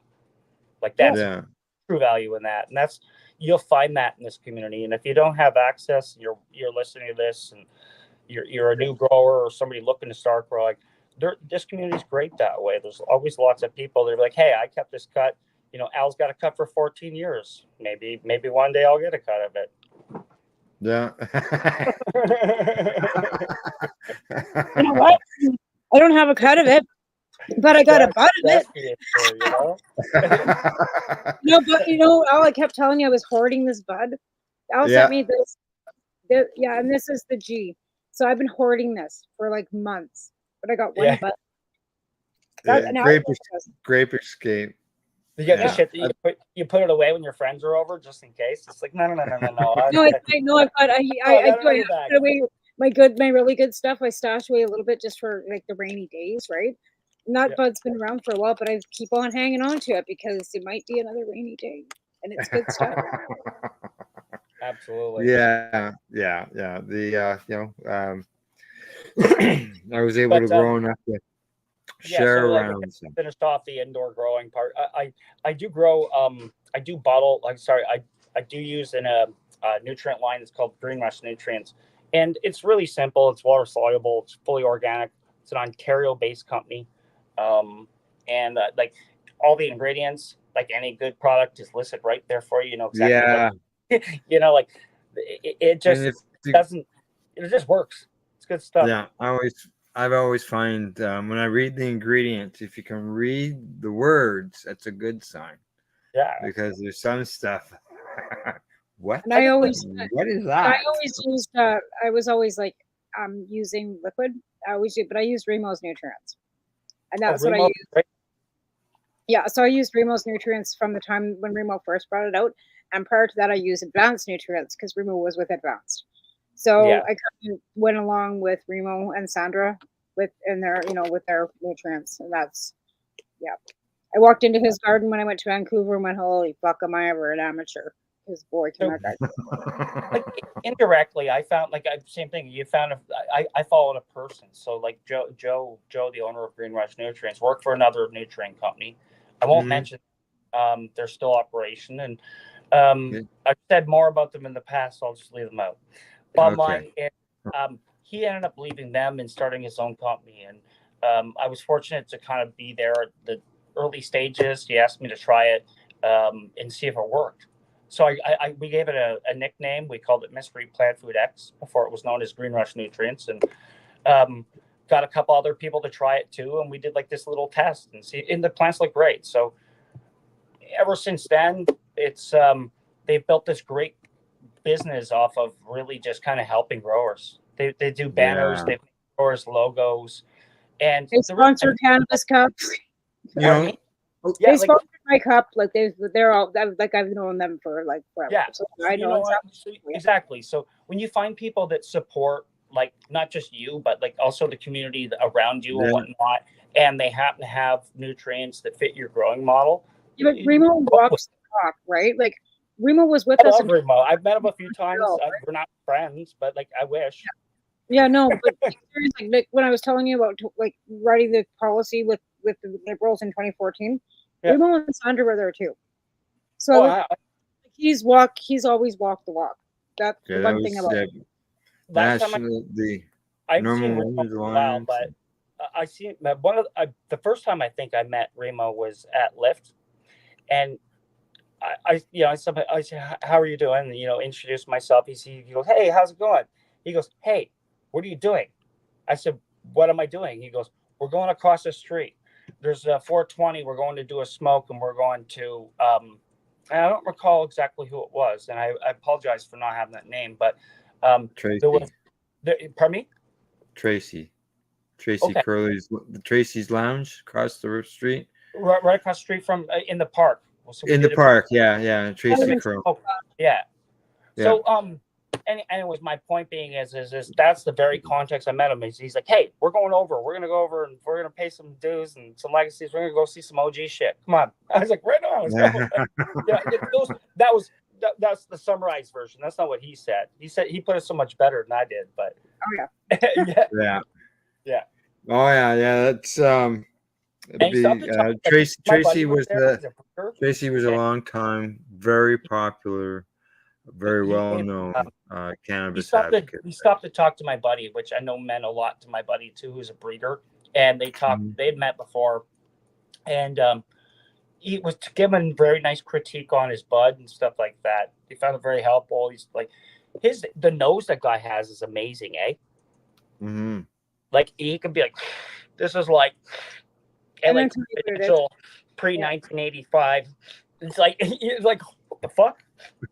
That's true value in that, and you'll find that in this community. And if you don't have access, you're listening to this and you're a new grower or somebody looking to start growing, this community is great that way. There's always lots of people that are like, hey, I kept this cut. Al's got a cut for 14 years. Maybe one day I'll get a cut of it. Yeah. You know what? I don't have a cut of it, but I got a bud of it. Al, I kept telling you I was hoarding this bud. Al sent me this. And this is the G. So I've been hoarding this for months, but I got one bud. Grape Escape. You get the shit that you put it away when your friends are over just in case. It's like no. No, I've got I put away my really good stuff. I stash away a little bit just for like the rainy days, right? And that bud's been around for a while, but I keep on hanging on to it because it might be another rainy day, and it's good stuff. Absolutely. Yeah. The I was able to grow enough to share around. Finished off the indoor growing part. I do grow. I do bottle. I do use in a nutrient line. It's called Green Rush Nutrients, and it's really simple. It's water soluble. It's fully organic. It's an Ontario-based company, and like all the ingredients, like any good product, is listed right there for you. You know exactly. Yeah. Like it just doesn't. It just works. It's good stuff. Yeah, I've always find when I read the ingredients, if you can read the words, that's a good sign. Yeah, because there's some stuff. What? And I always what is that? I always used. I was always like using liquid. I always do, but I used Remo's nutrients, and that's what I used. Right? Yeah, so I used Remo's nutrients from the time when Remo first brought it out, and prior to that, I used Advanced nutrients because Remo was with Advanced. So I kind of went along with Remo and Sandra with their nutrients, and that's I walked into his garden when I went to Vancouver and went, "Holy fuck, am I ever an amateur?" His boy came out that. Like indirectly, I found same thing. You found I followed a person. So like Joe, the owner of Green Rush Nutrients, worked for another nutrient company. I won't mention. They're still operation, and I've said more about them in the past, so I'll just leave them out. Bottom line, he ended up leaving them and starting his own company, and I was fortunate to kind of be there at the early stages. He asked me to try it and see if it worked. So we gave it a nickname. We called it Mystery Plant Food X before it was known as Green Rush Nutrients, and got a couple other people to try it too. And we did like this little test and see, and the plants look great. So ever since then, it's they've built this great business off of really just kind of helping growers. They do banners, they make growers logos, and they sponsor cannabis cups. You know, they sponsored my cup. Like they're all like I've known them for like forever. Yeah, so I know exactly. So when you find people that support, like not just you, but like also the community around you and whatnot, and they happen to have nutrients that fit your growing model. Yeah, but Remo walks the talk, right? Like Remo was with us. Remo. I've met him a few times. We're not friends, but like I wish. Yeah, no, but seriously, like when I was telling you about like writing the policy with the Liberals in 2014, Remo and Sandra were there too. So he's always walked the walk. That's the one thing about him. I've seen Remo for a while, but I see the first time I think I met Remo was at Lyft, and I said, "How are you doing?" And, introduced myself. He goes, "Hey, how's it going?" He goes, "Hey, what are you doing?" I said, "What am I doing?" He goes, "We're going across the street. There's a 420. We're going to do a smoke, and we're going to." And I don't recall exactly who it was, and I apologize for not having that name, but Tracy. Pardon me? Tracy Curley's Tracy's Lounge across the street. Right across the street from in the park. In the park, yeah. Tracy Curley. Yeah. So anyways, my point being is that's the very context I met him. He's like, "Hey, we're going over. We're gonna go over and we're gonna pay some dues and some legacies. We're gonna go see some OG shit. Come on." I was like, "Right on, let's go." That's the summarized version. That's not what he said. He said he put it so much better than I did. But yeah. Oh yeah. That's Tracy was a long time, very popular, very well known cannabis advocate. He stopped to talk to my buddy, which I know meant a lot to my buddy too, who's a breeder, and they talked. They'd met before, and he was giving very nice critique on his bud and stuff like that. He found it very helpful. He's like, the nose that guy has is amazing, eh? Mm-hmm. Like he can be like, this is like. And like pre-1985, it's like what the fuck?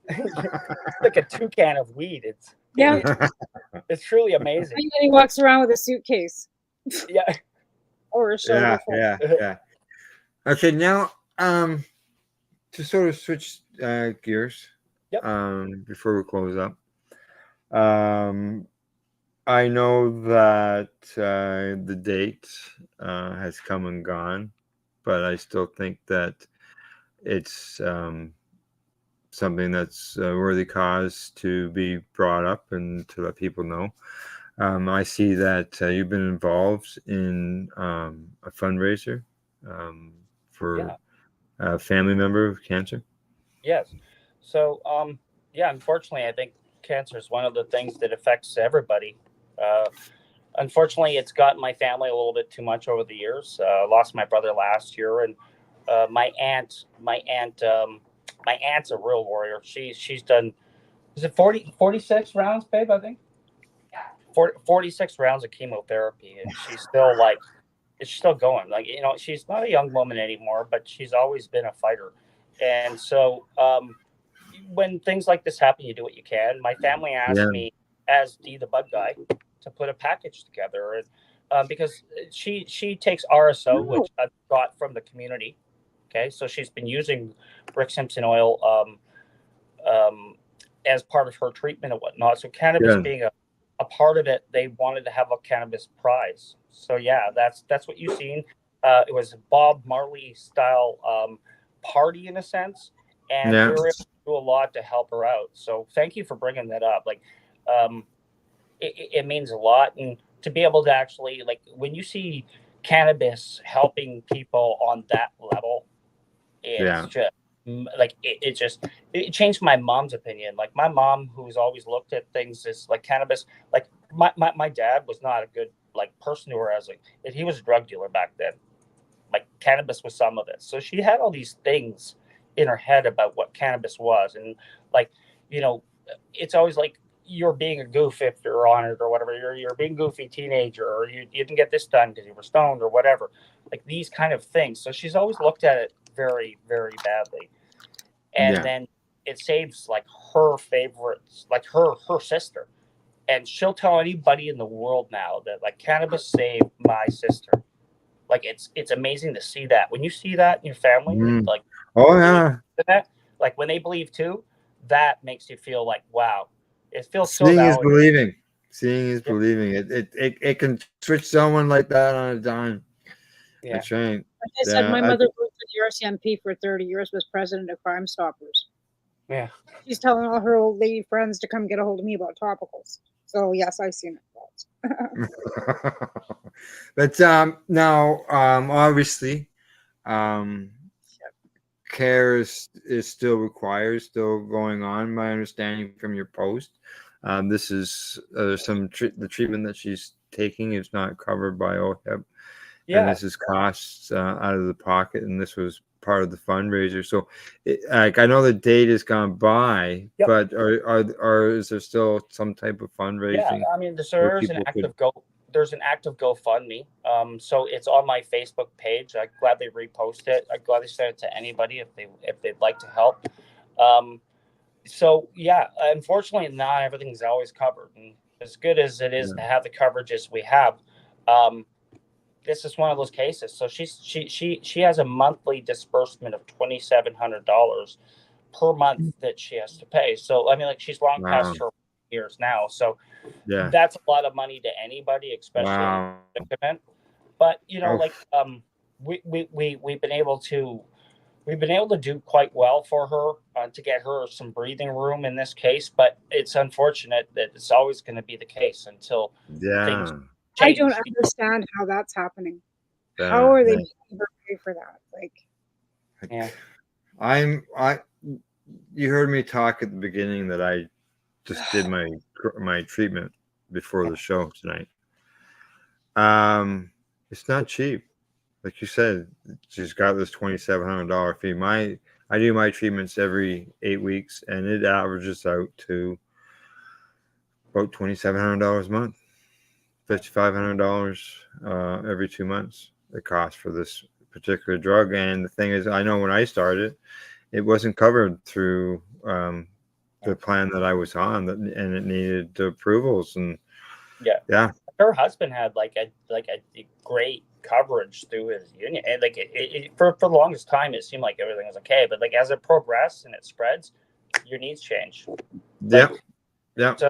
It's like a toucan of weed. It's truly amazing. And then he walks around with a suitcase. Yeah. Or a shoulder. Yeah. Okay, now to sort of switch gears, Yep. Before we close up, I know that the date has come and gone, but I still think that it's something that's a worthy cause to be brought up and to let people know. I see that you've been involved in a fundraiser for a family member of cancer. Yes. So, unfortunately, I think cancer is one of the things that affects everybody. Unfortunately, it's gotten my family a little bit too much over the years. Lost my brother last year, and my aunt's a real warrior. She's done, is it 46 rounds, babe? I think. 46 rounds of chemotherapy, and she's still going. Like, she's not a young woman anymore, but she's always been a fighter. And so, when things like this happen, you do what you can. My family asked me, as DtheBudGuy, to put a package together, and because she takes RSO, which I got from the community. Okay, so she's been using Rick Simpson oil as part of her treatment and whatnot. So cannabis being a part of it, they wanted to have a cannabis prize. So that's what you've seen. It was a Bob Marley style party in a sense, and we were able to do a lot to help her out. So thank you for bringing that up. Like, it means a lot, and to be able to actually, like, when you see cannabis helping people on that level, it's just like it changed my mom's opinion. Like, my mom, who's always looked at things as like cannabis, like my dad was not a good person to her, as he was a drug dealer back then. Like, cannabis was some of it. So she had all these things in her head about what cannabis was, and it's always like, you're being a goof if you're on it or whatever. You're being goofy teenager, or you didn't get this done because you were stoned or whatever. Like, these kind of things. So she's always looked at it very, very badly. And then it saves like her favorites, like her sister. And she'll tell anybody in the world now that like cannabis saved my sister. Like, it's amazing to see that. When you see that in your family, like, like when they believe too, that makes you feel like, wow. It feels so Seeing is believing. Seeing is believing. It can switch someone like that on a dime. Yeah. That's right. Like I said, my mother worked for the RCMP for 30 years, was president of Crime Stoppers. Yeah. She's telling all her old lady friends to come get a hold of me about topicals. So yes, I've seen it. But now, obviously, care is still required, still going on. My understanding from your post, this is the treatment that she's taking is not covered by OHIP, and this is costs out of the pocket, and this was part of the fundraiser. So, I know the date has gone by, but is there still some type of fundraising? Yeah, I mean, there's an active GoFundMe. So it's on my Facebook page. I gladly repost it. I gladly send it to anybody if they'd like to help. So yeah, unfortunately, not everything's always covered. And as good as it is to have the coverages we have, this is one of those cases. So she has a monthly disbursement of $2,700 per month that she has to pay. So I mean, like, she's long past her years now. So that's a lot of money to anybody, especially in predicament. But we've been able to do quite well for her to get her some breathing room in this case. But it's unfortunate that it's always going to be the case until things change. I don't understand how that's happening. How are they making her pay for that? Like, you heard me talk at the beginning that I just did my treatment before the show tonight. It's not cheap. Like you said, she's got this $2,700 fee. I do my treatments every 8 weeks, and it averages out to about $2,700 a month, $5,500 every 2 months. It costs for this particular drug. And the thing is, I know when I started, it wasn't covered through the plan that I was on, and it needed approvals. And her husband had like a great coverage through his union, and like for the longest time, it seemed like everything was okay. But like as it progressed and it spreads, your needs change. Yep. Like, Yep. so,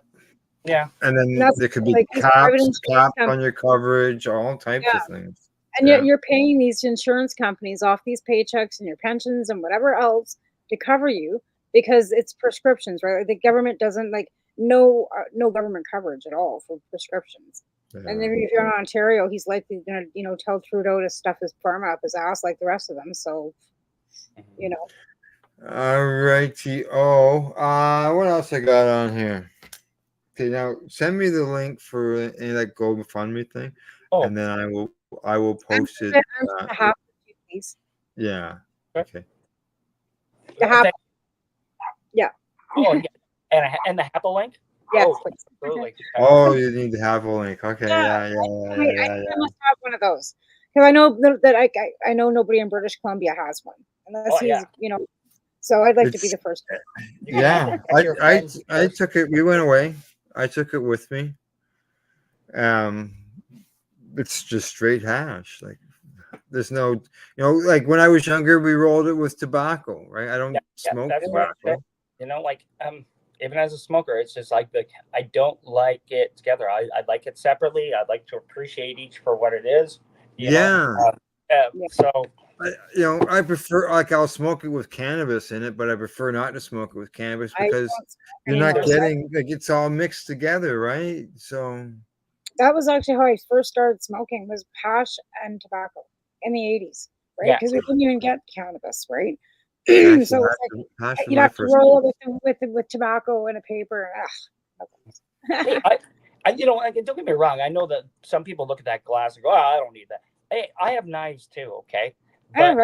yeah. And then that's there could be like these private insurance caps on companies. your coverage, all types Yeah. of things. And Yeah. yet you're paying these insurance companies off these paychecks and your pensions and whatever else to cover you because it's prescriptions, right? The government doesn't like no government coverage at all for prescriptions. And then if you're in Ontario, he's likely going to, tell Trudeau to stuff his pharma up his ass like the rest of them. So, All righty. What else I got on here? Okay, now send me the link for any of that GoFundMe thing, and then I will post it. Please. Yeah. Okay. Yeah. Oh, yeah. And the HAPA link? Yes, please. Absolutely. Oh, you need to have a link. Okay. Yeah. I must have one of those because I know that I know nobody in British Columbia has one unless he's So I'd like to be the first. Yeah, I took it. We went away. I took it with me. It's just straight hash. Like there's no, like when I was younger, we rolled it with tobacco, right? I don't smoke tobacco. Like even as a smoker, it's just like I don't like it together. I like it separately. I'd like to appreciate each for what it is. So I prefer, like, I'll smoke it with cannabis in it, but I prefer not to smoke it with cannabis because you're not getting, like, it's all mixed together, right? So that was actually how I first started smoking, was hash and tobacco in the 80s, right? Because we couldn't even get cannabis, right? So it's like you'd have to roll it with tobacco and a paper. I don't get me wrong. I know that some people look at that glass and go, "Oh, I don't need that." Hey, I have knives too, okay? But,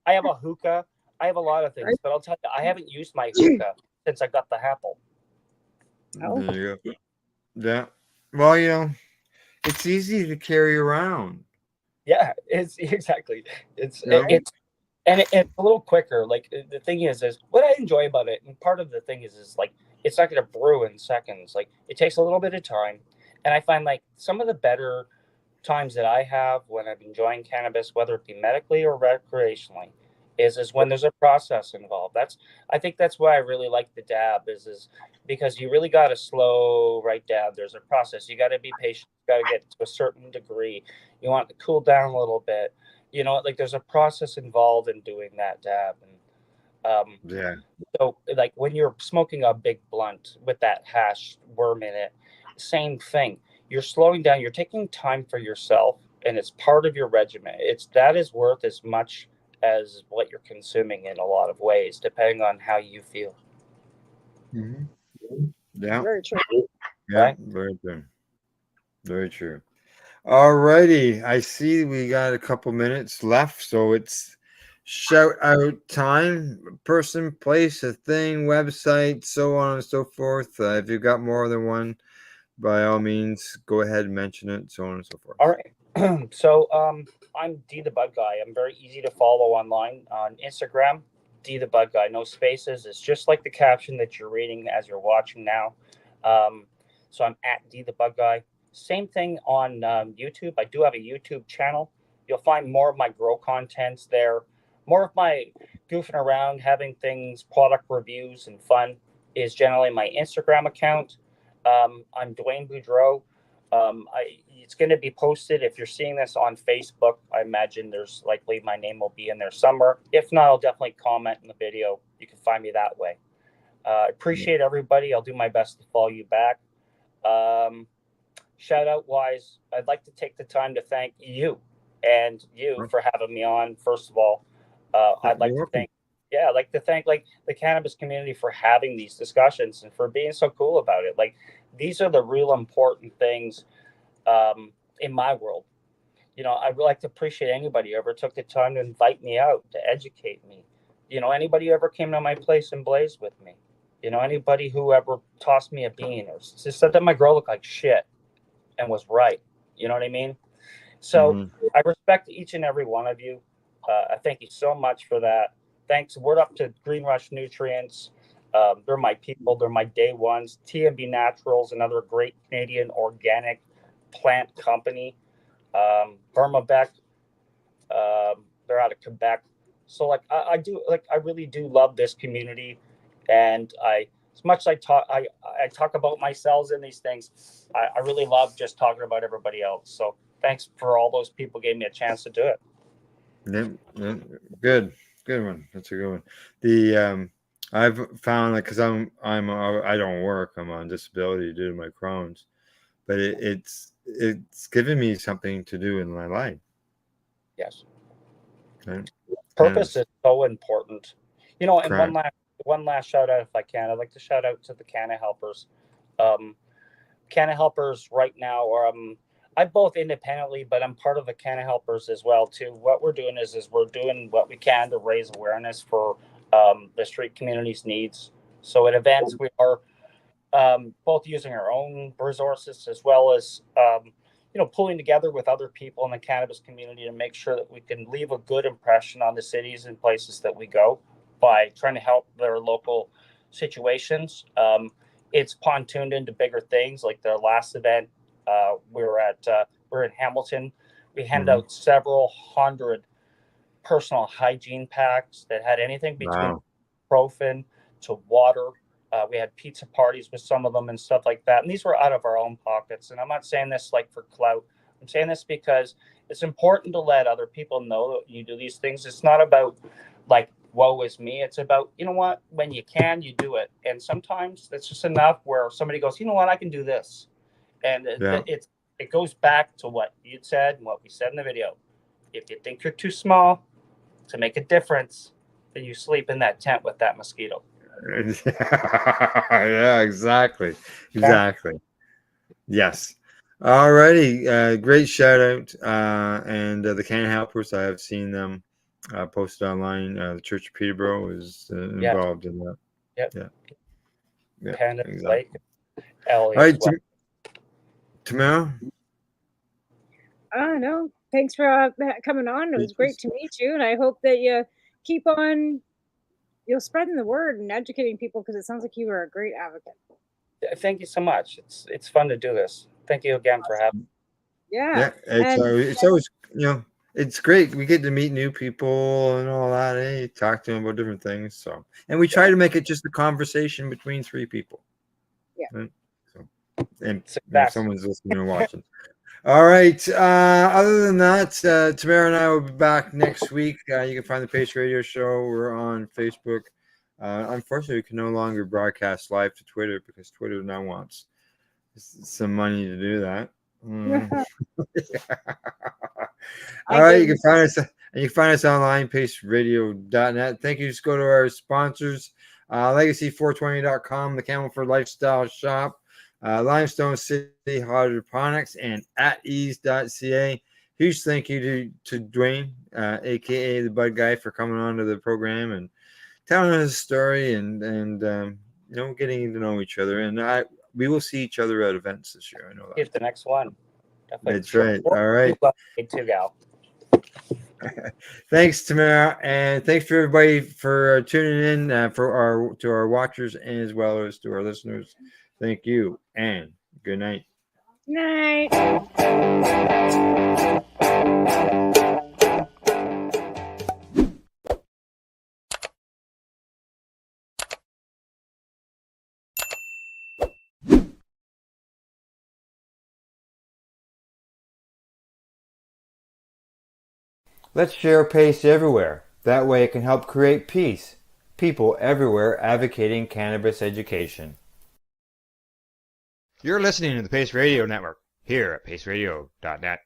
I have a hookah. I have a lot of things, but I'll tell you, I haven't used my hookah since I got the Apple. There you go. Yeah. Well, it's easy to carry around. Yeah, it's exactly. It's a little quicker. Like the thing is what I enjoy about it, and part of the thing is like it's not going to brew in seconds. Like it takes a little bit of time, and I find like some of the better times that I have when I'm enjoying cannabis, whether it be medically or recreationally, is when there's a process involved. I think that's why I really like the dab is because you really got to slow right down. There's a process. You got to be patient. You got to get to a certain degree. You want to cool down a little bit. Like there's a process involved in doing that dab. And so like when you're smoking a big blunt with that hash worm in it, same thing. You're slowing down. You're taking time for yourself, and it's part of your regimen. That is worth as much as what you're consuming in a lot of ways, depending on how you feel. Mm-hmm. Yeah. Very true. Yeah, right? Very true. Very true. All righty. I see we got a couple minutes left, so it's shout out time. Person, place, a thing, website, so on and so forth. If you've got more than one, by all means, go ahead and mention it, so on and so forth. All right. So I'm DtheBudGuy. I'm very easy to follow online on Instagram. DtheBudGuy, no spaces. It's just like the caption that you're reading as you're watching now. So I'm at DtheBudGuy. Same thing on YouTube. I do have a YouTube channel. You'll find more of my grow contents there. More of my goofing around, having things, product reviews, and fun is generally my Instagram account. I'm Dwayne Boudreau. It's going to be posted. If you're seeing this on Facebook, I imagine there's likely my name will be in there somewhere. If not, I'll definitely comment in the video. You can find me that way. Appreciate everybody. I'll do my best to follow you back. Shout out wise, I'd like to take the time to thank you for having me on. First of all, I'd like to thank like the cannabis community for having these discussions and for being so cool about it. Like these are the real important things in my world. I'd like to appreciate anybody who ever took the time to invite me out, to educate me. Anybody who ever came to my place and blazed with me. Anybody who ever tossed me a bean or just said that my grow looked like shit and was right. You know what I mean? So I respect each and every one of you. I thank you so much for that. Thanks. Word up to Green Rush Nutrients. They're my people. They're my day ones. TMB Naturals, another great Canadian organic plant company. Burma Beck. They're out of Quebec. So like I really do love this community, and as much as I talk about myself in these things, I really love just talking about everybody else. So thanks for all those people gave me a chance to do it. Yeah, good one. That's a good one. The I've found like because I don't work. I'm on disability due to my Crohn's, but it's given me something to do in my life. Yes. Okay. Purpose is so important. You know, and Correct. one last shout out if I can. I'd like to shout out to the Canna Helpers. Canna Helpers right now, or I both independently, but I'm part of the Canna Helpers as well too. What we're doing is we're doing what we can to raise awareness for the street community's needs. So at events we are both using our own resources as well as pulling together with other people in the cannabis community to make sure that we can leave a good impression on the cities and places that we go by trying to help their local situations. It's pontooned into bigger things. Like the last event, we're in Hamilton. We handed out several hundred personal hygiene packs that had anything between ibuprofen to water. We had pizza parties with some of them and stuff like that. And these were out of our own pockets. And I'm not saying this like for clout. I'm saying this because it's important to let other people know that you do these things. It's not about like, woe is me. It's about, you know what, when you can, you do it. And sometimes it's just enough where somebody goes, you know what, I can do this. And it goes back to what you'd said and what we said in the video. If you think you're too small to make a difference, then you sleep in that tent with that mosquito. Yeah, exactly. Yes. Alrighty, great shout out. And the Canna Helpers, I have seen them posted online. The Church of Peterborough is involved in that. Yeah, exactly. All right, Tamara. No, thanks for coming on. It was great to meet you, and I hope that you keep on spreading the word and educating people, because it sounds like you are a great advocate. Thank you so much. It's fun to do this. Thank you again for having me. Yeah. It's always it's great. We get to meet new people and all that. Talk to them about different things. So, and we try to make it just a conversation between three people. Yeah. Right? So, and someone's listening and watching. All right. Other than that, Tamara and I will be back next week. You can find the Pace Radio Show. We're on Facebook. Unfortunately, we can no longer broadcast live to Twitter because Twitter now wants some money to do that. All right. You can find us online, paceradio.net. Thank you. Just go to our sponsors, legacy420.com, the Campbellford Lifestyle Shop, Limestone City Hydroponics, and At-Eze.ca. Huge thank you to Dwayne, aka the Bud Guy, for coming on to the program and telling us a story and getting to know each other. And we will see each other at events this year. I know that. Here's the next one. Definitely. That's right. All right. Too, gal. Thanks, Tamara, and thanks for everybody for tuning in to our watchers and as well as to our listeners. Thank you and good night. Night. Let's share Pace everywhere. That way it can help create peace. People everywhere advocating cannabis education. You're listening to the Pace Radio Network here at paceradio.net.